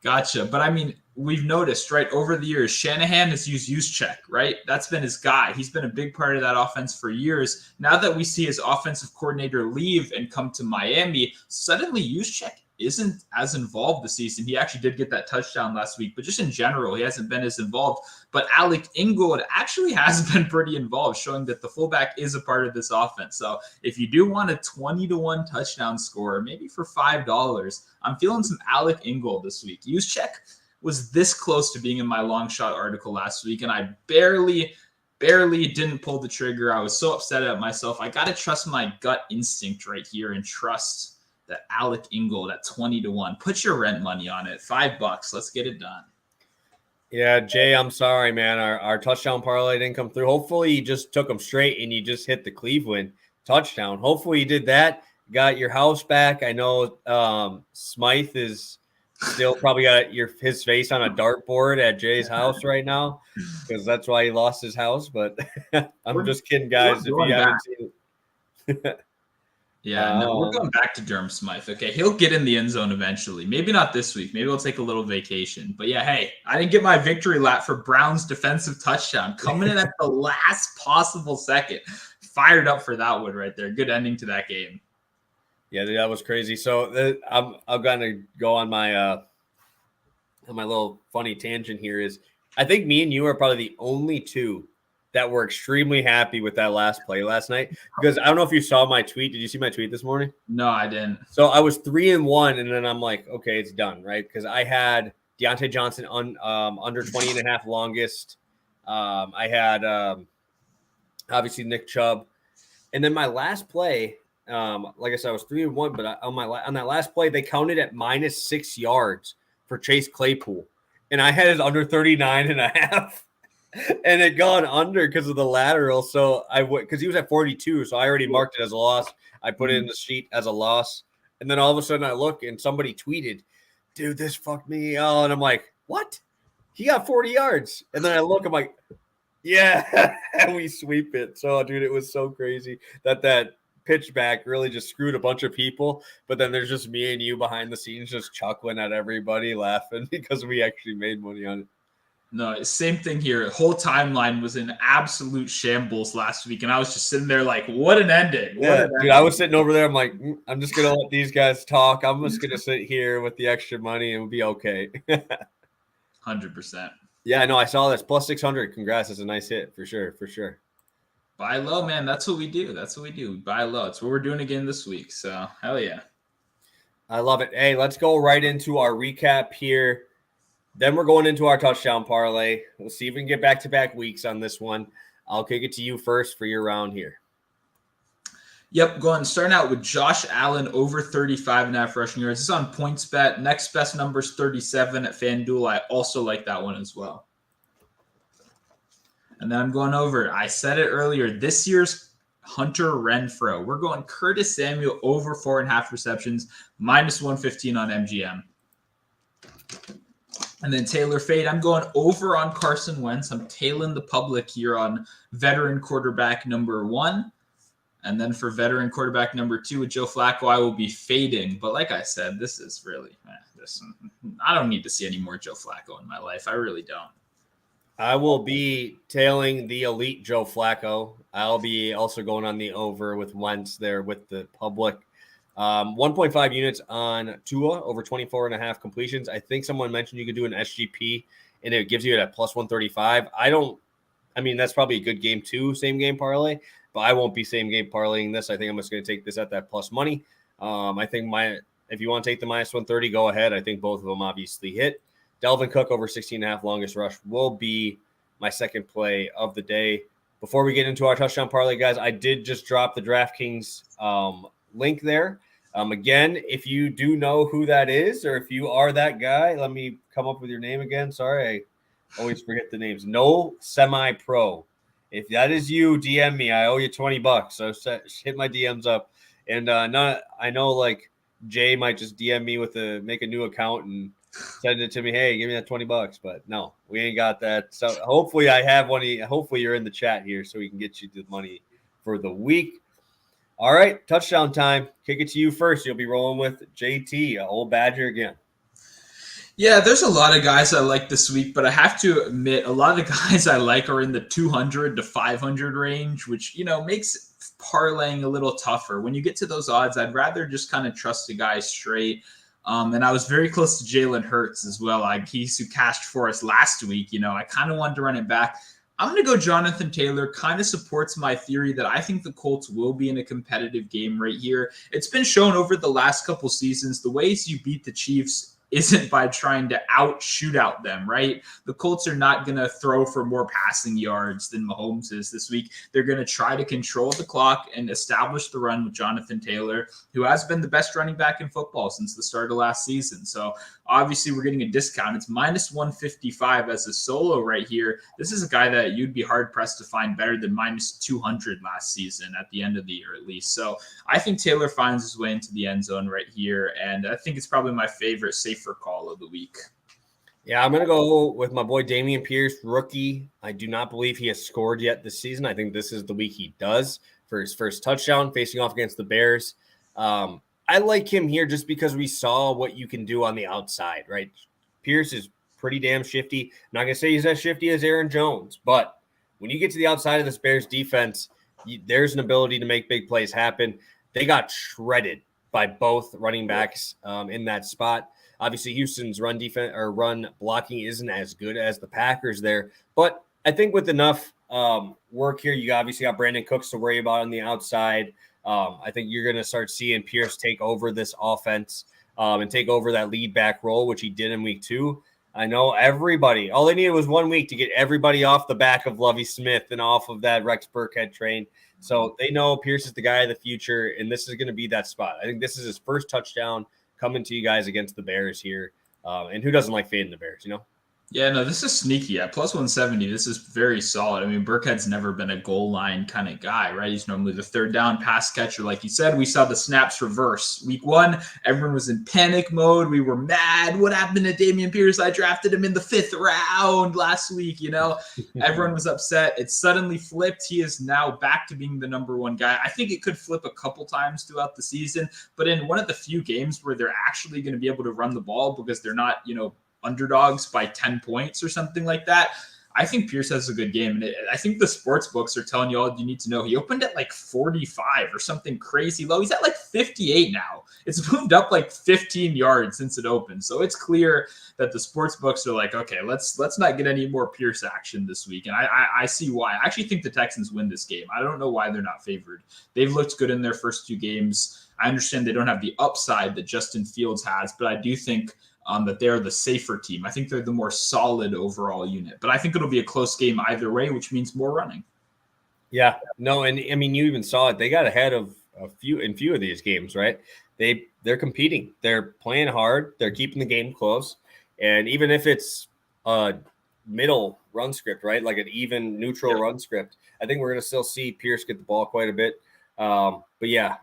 Gotcha. But I mean, we've noticed, right, over the years, Shanahan has used Juszczyk, right? That's been his guy. He's been a big part of that offense for years. Now that we see his offensive coordinator leave and come to Miami, suddenly Juszczyk isn't as involved this season. He actually did get that touchdown last week, but just in general, he hasn't been as involved. But Alec Ingold actually has been pretty involved, showing that the fullback is a part of this offense. So if you do want a 20-1 touchdown score, maybe for $5, I'm feeling some Alec Ingold this week. Juszczyk was this close to being in my long shot article last week, and I barely didn't pull the trigger. I was so upset at myself. I got to trust my gut instinct right here and trust that Alec Ingold at 20-1. Put your rent money on it. $5. Let's get it done. Yeah, Jay, I'm sorry, man. Our touchdown parlay didn't come through. Hopefully you just took them straight and you just hit the Cleveland touchdown. Hopefully you did that. Got your house back. I know Smythe is still probably got his face on a dartboard at Jay's house right now because that's why he lost his house. But I'm just kidding, guys. If you haven't seen it. No, we're going back to Durham Smythe. Okay, he'll get in the end zone eventually. Maybe not this week. Maybe we'll take a little vacation. But yeah, hey, I didn't get my victory lap for Brown's defensive touchdown. Coming in at the last possible second. Fired up for that one right there. Good ending to that game. Yeah, that was crazy. So I'm gonna go on my little funny tangent here. Is I think me and you are probably the only two that were extremely happy with that last play last night. Because I don't know if you saw my tweet. Did you see my tweet this morning? No, I didn't. So I was 3-1, and then I'm like, okay, it's done, right? Because I had Deontay Johnson under 20.5 longest. I had obviously Nick Chubb, and then my last play. Like I said, I was 3-1, but on that last play, they counted at -6 yards for Chase Claypool, and I had it under 39.5, and it gone under because of the lateral. So because he was at 42, so I already marked it as a loss. I put it in the sheet as a loss, and then all of a sudden I look and somebody tweeted, "Dude, this fucked me." Oh, and I'm like, "What? He got 40 yards?" And then I look, I'm like, "Yeah," and we sweep it. So, dude, it was so crazy that pitch back really just screwed a bunch of people, but then there's just me and you behind the scenes just chuckling at everybody, laughing because we actually made money on it. No, same thing here. The whole timeline was in absolute shambles last week, and I was just sitting there like, what an ending. Dude, I was sitting over there. I'm like, I'm just going to let these guys talk. I'm just going to sit here with the extra money and we'll be okay. 100%. Yeah, no, I saw this. Plus 600. Congrats. That's a nice hit for sure. Buy low, man. That's what we do. We buy low. It's what we're doing again this week. So, hell yeah. I love it. Hey, let's go right into our recap here. Then we're going into our touchdown parlay. We'll see if we can get back-to-back weeks on this one. I'll kick it to you first for your round here. Yep, starting out with Josh Allen over 35.5 rushing yards. This is on PointsBet. Next best number is 37 at FanDuel. I also like that one as well. And then I'm going over, I said it earlier, this year's Hunter Renfrow. We're going Curtis Samuel over 4.5 receptions, -115 on MGM. And then Taylor Fade, I'm going over on Carson Wentz. I'm tailing the public here on veteran quarterback number 1. And then for veteran quarterback number 2 with Joe Flacco, I will be fading. But like I said, this is really, I don't need to see any more Joe Flacco in my life. I really don't. I will be tailing the elite Joe Flacco. I'll be also going on the over with Wentz there with the public. 1.5 units on Tua, over 24.5 completions. I think someone mentioned you could do an SGP, and it gives you it at plus 135. I mean, that's probably a good game too, same game parlay, but I won't be same game parlaying this. I think I'm just going to take this at that plus money. I think if you want to take the minus 130, go ahead. I think both of them obviously hit. Dalvin Cook over 16.5 longest rush will be my second play of the day. Before we get into our touchdown parlay, guys, I did just drop the DraftKings link there. Again, if you do know who that is, or if you are that guy, let me come up with your name again. Sorry, I always forget the names. No Semi-Pro. If that is you, DM me. I owe you $20. So hit my DMs up. And I know like Jay might just DM me make a new account and send it to me. Hey, give me that $20. But no, we ain't got that. So hopefully I have one. Hopefully you're in the chat here so we can get you the money for the week. All right, touchdown time. Kick it to you first. You'll be rolling with JT, old Badger again. Yeah, there's a lot of guys I like this week, but I have to admit a lot of the guys I like are in the 200 to 500 range, which, makes parlaying a little tougher. When you get to those odds, I'd rather just kind of trust the guy straight. And I was very close to Jalen Hurts as well. He's who cashed for us last week. I kind of wanted to run it back. I'm going to go Jonathan Taylor. Kind of supports my theory that I think the Colts will be in a competitive game right here. It's been shown over the last couple seasons, the ways you beat the Chiefs isn't by trying to shootout them, right? The Colts are not going to throw for more passing yards than Mahomes is this week. They're going to try to control the clock and establish the run with Jonathan Taylor, who has been the best running back in football since the start of last season. So obviously we're getting a discount. It's minus 155 as a solo right here. This is a guy that you'd be hard pressed to find better than minus 200 last season at the end of the year, at least. So I think Taylor finds his way into the end zone right here. And I think it's probably my favorite safer call of the week. Yeah, I'm going to go with my boy Dameon Pierce, rookie. I do not believe he has scored yet this season. I think this is the week he does for his first touchdown facing off against the Bears. I like him here just because we saw what you can do on the outside, right? Pierce is pretty damn shifty. I'm not going to say he's as shifty as Aaron Jones, but when you get to the outside of this Bears defense, there's an ability to make big plays happen. They got shredded by both running backs in that spot. Obviously, Houston's run defense or run blocking isn't as good as the Packers there, but I think with enough work here, you obviously got Brandon Cooks to worry about on the outside. I think you're going to start seeing Pierce take over this offense and take over that lead back role, which he did in week 2. I know everybody, all they needed was 1 week to get everybody off the back of Lovie Smith and off of that Rex Burkhead train. So they know Pierce is the guy of the future, and this is going to be that spot. I think this is his first touchdown coming to you guys against the Bears here. And who doesn't like fading the Bears, Yeah, no, this is sneaky. At plus 170, this is very solid. I mean, Burkhead's never been a goal line kind of guy, right? He's normally the third down pass catcher. Like you said, we saw the snaps reverse. Week 1, everyone was in panic mode. We were mad. What happened to Dameon Pierce? I drafted him in the 5th round last week, Everyone was upset. It suddenly flipped. He is now back to being the number 1 guy. I think it could flip a couple times throughout the season, but in one of the few games where they're actually going to be able to run the ball because they're not, underdogs by 10 points or something like that, I think Pierce has a good game. And I think the sports books are telling you all you need to know. He opened at like 45 or something crazy low. He's at like 58 now. It's moved up like 15 yards since it opened. So it's clear that the sports books are like, okay, let's not get any more Pierce action this week. And I see why. I actually think the Texans win this game. I don't know why they're not favored. They've looked good in their first 2 games. I understand they don't have the upside that Justin Fields has, but I do think that they're the safer team. I think they're the more solid overall unit, but I think it'll be a close game either way, which means more running. Yeah, no, and I mean, you even saw it. They got ahead of a few of these games, right? They're competing. They're playing hard. They're keeping the game close. And even if it's a middle run script, right, like an even neutral run script, I think we're going to still see Pierce get the ball quite a bit. But yeah,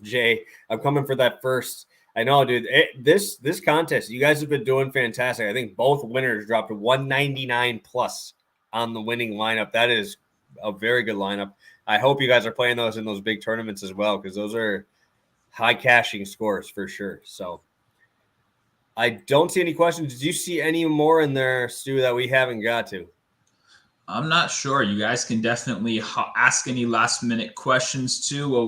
Jay, I'm coming for that first. I know, dude. This contest, you guys have been doing fantastic. I think both winners dropped 199 plus on the winning lineup. That is a very good lineup. I hope you guys are playing those in those big tournaments as well, because those are high cashing scores for sure. So I don't see any questions. Did you see any more in there, Stu, that we haven't got to? I'm not sure. You guys can definitely ask any last minute questions too while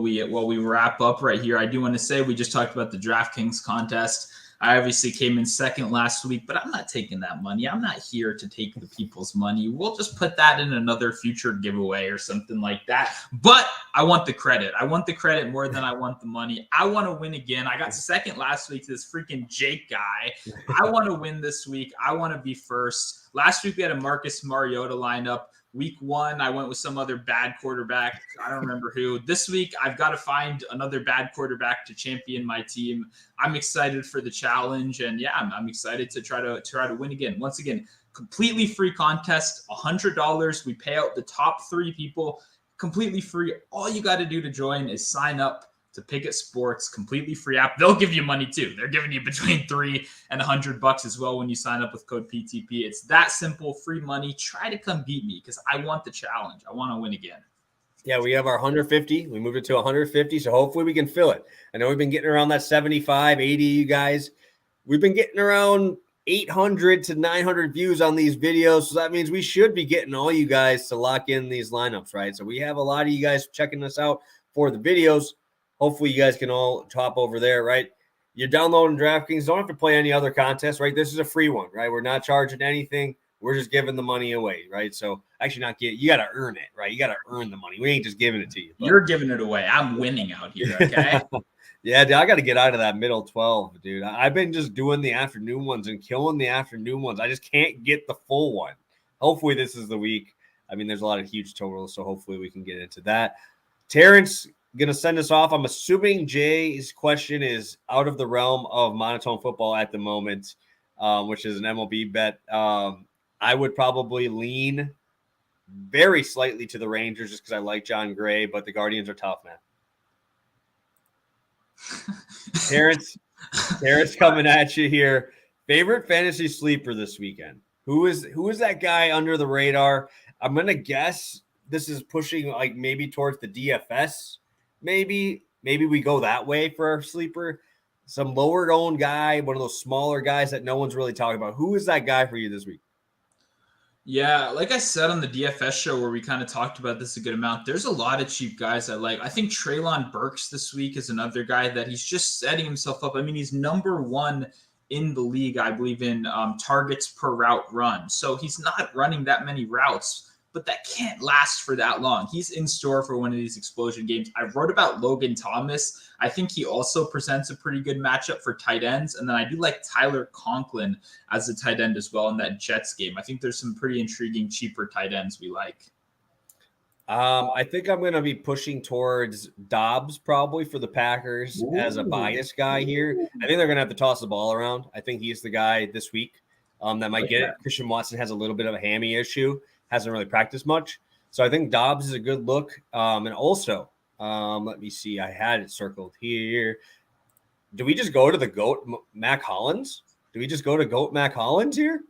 we wrap up right here. I do want to say we just talked about the DraftKings contest. I obviously came in second last week, but I'm not taking that money. I'm not here to take the people's money. We'll just put that in another future giveaway or something like that. But I want the credit. I want the credit more than I want the money. I want to win again. I got second last week to this freaking Jake guy. I want to win this week. I want to be first. Last week we had a Marcus Mariota lineup. Week 1, I went with some other bad quarterback. I don't remember who. This week, I've got to find another bad quarterback to champion my team. I'm excited for the challenge, and yeah, I'm excited to try to win again. Once again, completely free contest, $100. We pay out the top 3 people, completely free. All you got to do to join is sign up to Pickett Sports, completely free app. They'll give you money too. They're giving you between $3 and $100 as well when you sign up with code PTP. It's that simple, free money. Try to come beat me because I want the challenge. I want to win again. Yeah, we have our 150. We moved it to 150, so hopefully we can fill it. I know we've been getting around that 75, 80, you guys. We've been getting around 800 to 900 views on these videos, so that means we should be getting all you guys to lock in these lineups, right? So we have a lot of you guys checking us out for the videos. Hopefully you guys can all top over there, right? you're downloading DraftKings. Don't have to play any other contest, right? This is a free one, right? We're not charging anything. We're just giving the money away, right? So actually not get, you got to earn it, right? You got to earn the money. We ain't just giving it to you. But. You're giving it away. I'm winning out here, okay? Yeah, dude, I got to get out of that middle 12, dude. I've been just doing the afternoon ones and killing the afternoon ones. I just can't get the full one. Hopefully this is the week. I mean, there's a lot of huge totals, so hopefully we can get into that. Terrence going to send us off. I'm assuming Jay's question is out of the realm of monotone football at the moment, which is an MLB bet. I would probably lean very slightly to the Rangers just because I like John Gray, but the Guardians are tough, man. Terrence coming at you here. Favorite fantasy sleeper this weekend? Who is that guy under the radar? I'm gonna guess this is pushing like maybe towards the DFS. Maybe we go that way for our sleeper. Some lower owned guy, one of those smaller guys that no one's really talking about. Who is that guy for you this week? Yeah, like I said on the DFS show where we kind of talked about this a good amount, there's a lot of cheap guys I like. I think Treylon Burks this week is another guy that he's just setting himself up. I mean, he's number one in the league, I believe, in targets per route run. So he's not running that many routes, but that can't last for that long. He's in store for one of these explosion games. I wrote about Logan Thomas. I think he also presents a pretty good matchup for tight ends. And then I do like Tyler Conklin as a tight end as well in that Jets game. I think there's some pretty intriguing, cheaper tight ends we like. I think I'm going to be pushing towards Dobbs probably for the Packers as a bias guy here. I think they're going to have to toss the ball around. I think he's the guy this week that might get it. Christian Watson has a little bit of a hammy issue. Hasn't really practiced much. So I think Dobbs is a good look. And also, let me see. I had it circled here. Do we just go to the GOAT Mac Hollins? Do we just go to GOAT Mac Hollins here?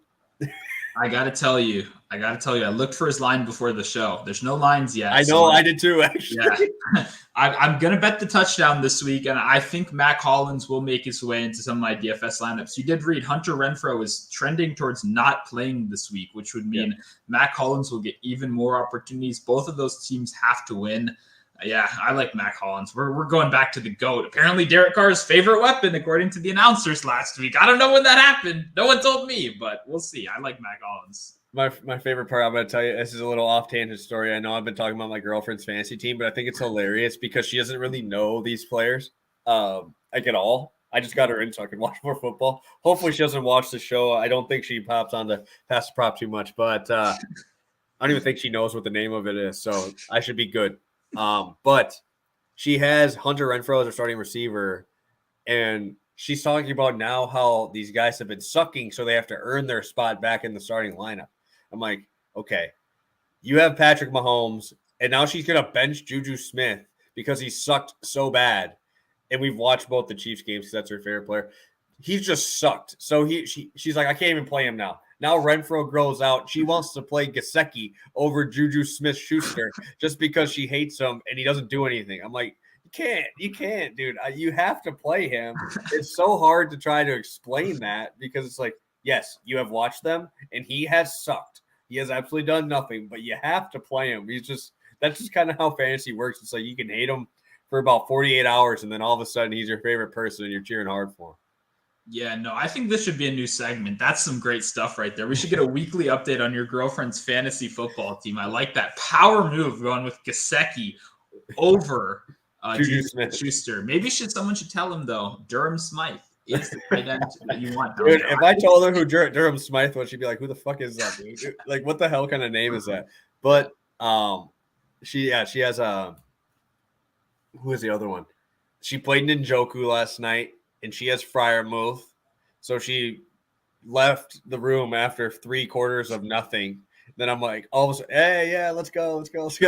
I got to tell you, I looked for his line before the show. There's no lines yet. I know, I did too, actually. Yeah. I'm going to bet the touchdown this week, and I think Mac Hollins will make his way into some of my DFS lineups. You did read Hunter Renfrow is trending towards not playing this week, which would mean Mac Hollins will get even more opportunities. Both of those teams have to win. Yeah, I like Mac Hollins. We're going back to the GOAT. Apparently Derek Carr's favorite weapon, according to the announcers last week. I don't know when that happened. No one told me, but we'll see. I like Mac Hollins. My favorite part, I'm going to tell you, this is a little off-tangent story. I know I've been talking about my girlfriend's fantasy team, but I think it's hilarious because she doesn't really know these players like at all. I just got her in so I can watch more football. Hopefully she doesn't watch the show. I don't think she pops on to pass the prop too much, but I don't even think she knows what the name of it is, so I should be good. But she has Hunter Renfrow as her starting receiver, and she's talking about now how these guys have been sucking, so they have to earn their spot back in the starting lineup. I'm like, okay, you have Patrick Mahomes, and now she's going to bench Juju Smith because he sucked so bad. And we've watched both the Chiefs games because that's her favorite player. He's just sucked. So she's like, I can't even play him now. Now Renfrow grows out. She wants to play Gesicki over Juju Smith-Schuster just because she hates him and he doesn't do anything. I'm like, you can't, dude. You have to play him. It's so hard to try to explain that because it's like, yes, you have watched them and he has sucked. He has absolutely done nothing, but you have to play him. That's just kind of how fantasy works. It's like you can hate him for about 48 hours and then all of a sudden he's your favorite person and you're cheering hard for him. Yeah, no, I think this should be a new segment. That's some great stuff right there. We should get a weekly update on your girlfriend's fantasy football team. I like that power move going with Gesicki over Juju Smith-Schuster. Maybe someone should tell him, though, Durham Smythe is the tight end that you want. Dude, if I told her who Durham Smythe was, she'd be like, who the fuck is that, dude? Like, what the hell kind of name is that? But she has who is the other one? She played Njoku last night. And she has Freiermuth. So she left the room after 3 quarters of nothing. Then I'm like, all of a sudden, hey, yeah, let's go. So you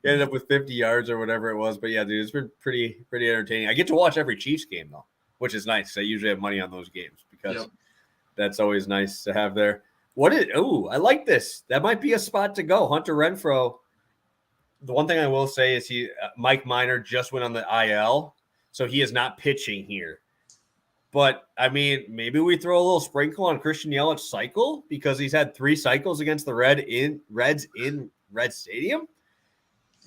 ended up with 50 yards or whatever it was. But yeah, dude, it's been pretty entertaining. I get to watch every Chiefs game, though, which is nice. I usually have money on those games because that's always nice to have there. I like this. That might be a spot to go. Hunter Renfrow. The one thing I will say is Mike Minor just went on the IL. So he is not pitching here. But, I mean, maybe we throw a little sprinkle on Christian Yelich's cycle because he's had 3 cycles against the Reds in Red Stadium.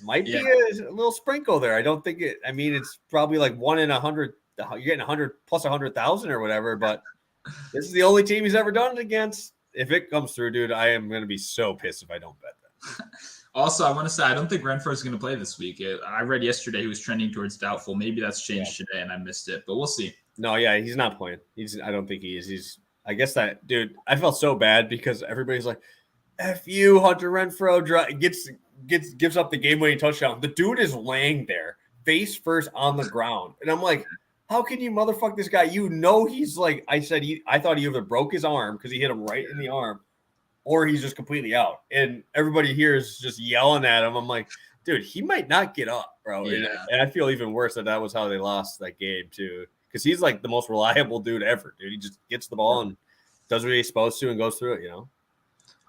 Might be a little sprinkle there. I don't think it's probably like 1 in 100 you're getting 100 plus 100,000 or whatever. But this is the only team he's ever done it against. If it comes through, dude, I am going to be so pissed if I don't bet that. Also, I want to say I don't think Renfro is going to play this week. I read yesterday he was trending towards doubtful. Maybe that's changed today and I missed it, but we'll see. No, yeah, he's not playing. I don't think he is. I guess that, dude, I felt so bad because everybody's like, F you, Hunter Renfro gives up the game-winning touchdown. The dude is laying there, face first on the ground. And I'm like, how can you motherfuck this guy? You know he's like, I thought he either broke his arm because he hit him right in the arm, or he's just completely out. And everybody here is just yelling at him. I'm like, dude, he might not get up, bro. Yeah. And I feel even worse that was how they lost that game, too. Because he's like the most reliable dude ever, dude. He just gets the ball and does what he's supposed to and goes through it,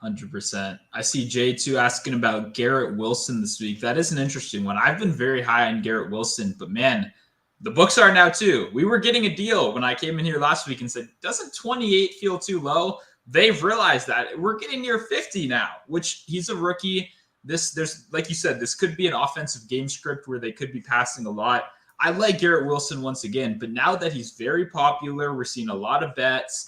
100%. I see J2 asking about Garrett Wilson this week. That is an interesting one. I've been very high on Garrett Wilson, but man, the books are now too. We were getting a deal when I came in here last week and said, doesn't 28 feel too low? They've realized that we're getting near 50 now, which he's a rookie. There's like you said, this could be an offensive game script where they could be passing a lot. I like Garrett Wilson once again, but now that he's very popular, we're seeing a lot of bets.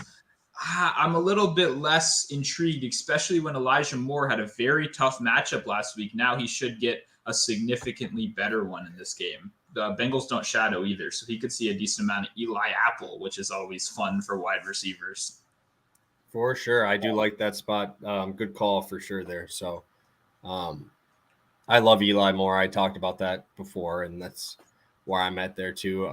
I'm a little bit less intrigued, especially when Elijah Moore had a very tough matchup last week. Now he should get a significantly better one in this game. The Bengals don't shadow either, so he could see a decent amount of Eli Apple, which is always fun for wide receivers. For sure. I do like that spot. Good call for sure there. So I love Eli Moore. I talked about that before, and that's where I'm at there too.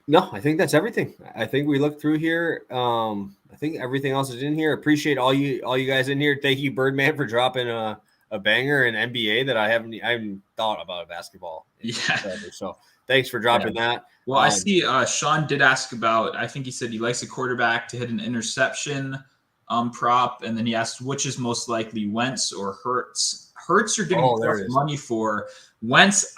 No, I think that's everything. I think we looked through here. I think everything else is in here. Appreciate all you guys in here. Thank you, Birdman, for dropping a banger in NBA that I haven't thought about basketball. So thanks for dropping that. Well, I see Sean did ask about, I think he said he likes a quarterback to hit an interception prop, and then he asked which is most likely, Wentz or Hurts. Hurts you're getting money for. Wentz,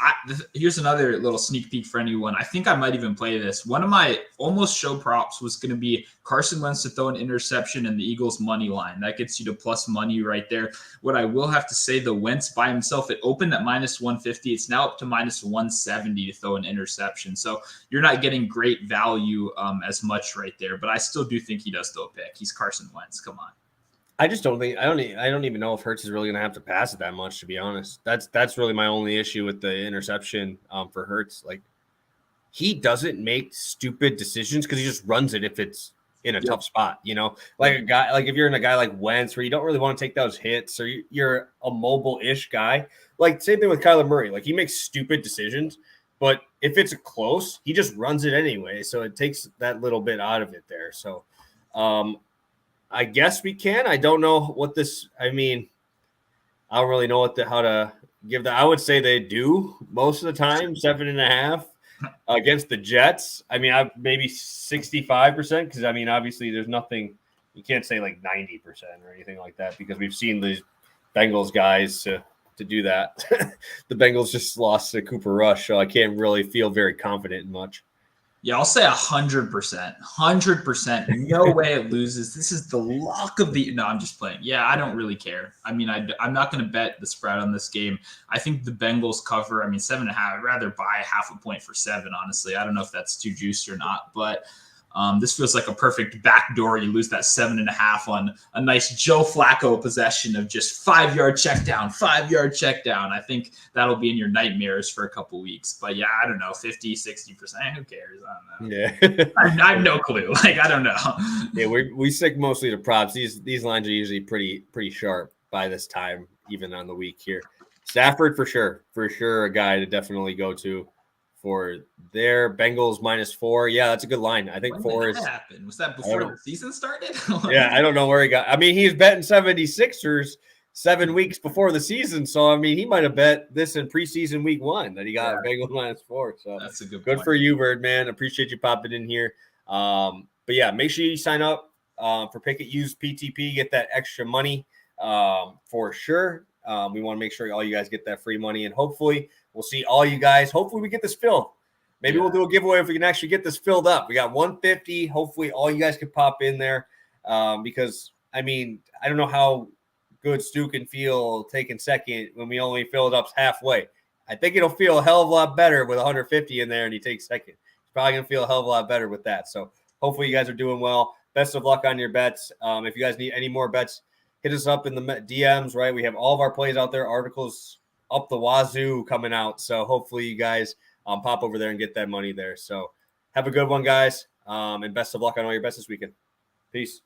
here's another little sneak peek for anyone. I think I might even play this. One of my almost show props was going to be Carson Wentz to throw an interception and the Eagles money line. That gets you to plus money right there. What I will have to say, the Wentz by himself, it opened at minus 150. It's now up to minus 170 to throw an interception. So you're not getting great value as much right there, but I still do think he does throw a pick. He's Carson Wentz. Come on. I just don't think I don't even know if Hurts is really going to have to pass it that much, to be honest. That's really my only issue with the interception for Hurts. Like, he doesn't make stupid decisions because he just runs it if it's in a tough spot, like a guy, like if you're in a guy like Wentz where you don't really want to take those hits, or you're a mobile-ish guy. Like, same thing with Kyler Murray. Like, he makes stupid decisions, but if it's close, he just runs it anyway. So it takes that little bit out of it there. So, I guess we can. I don't know what this. I mean, I don't really know how to give that. I would say they do most of the time 7.5 against the Jets. I mean, maybe 65% because I mean, obviously, there's nothing. You can't say like 90% or anything like that because we've seen these Bengals guys to do that. The Bengals just lost to Cooper Rush, so I can't really feel very confident in much. Yeah, I'll say 100%. 100%. No way it loses. This is the lock of the – no, I'm just playing. Yeah, I don't really care. I mean, I'm not going to bet the spread on this game. I think the Bengals cover. I mean, 7.5. I'd rather buy half a point for 7, honestly. I don't know if that's too juiced or not, but this feels like a perfect backdoor. You lose that 7.5 on a nice Joe Flacco possession of just 5-yard check down. I think that'll be in your nightmares for a couple weeks. But yeah, I don't know, 50, 60%. Who cares? I don't know. Yeah, I have no clue. Like, I don't know. Yeah, we stick mostly to props. These lines are usually pretty sharp by this time, even on the week here. Stafford for sure, a guy to definitely go to. For their Bengals -4. Yeah, that's a good line. I think when 4 did that happen? Was that before the season started? Yeah, I don't know where he got. I mean, he's betting 76ers 7 weeks before the season. So, I mean, he might have bet this in preseason week 1 that he got Bengals -4. So that's a good point. For you, Birdman. Appreciate you popping in here. But yeah, make sure you sign up for Pickett. Use PTP, get that extra money for sure. We want to make sure all you guys get that free money, and hopefully we'll see all you guys. Hopefully we get this filled. Maybe we'll do a giveaway if we can actually get this filled up. We got 150. Hopefully all you guys can pop in there because, I mean, I don't know how good Stu can feel taking second when we only filled up halfway. I think it'll feel a hell of a lot better with 150 in there and he takes second. It's probably going to feel a hell of a lot better with that. So hopefully you guys are doing well. Best of luck on your bets. If you guys need any more bets, hit us up in the DMs, right? We have all of our plays out there, articles up the wazoo coming out. So hopefully you guys pop over there and get that money there. So have a good one, guys. And best of luck on all your bets this weekend. Peace.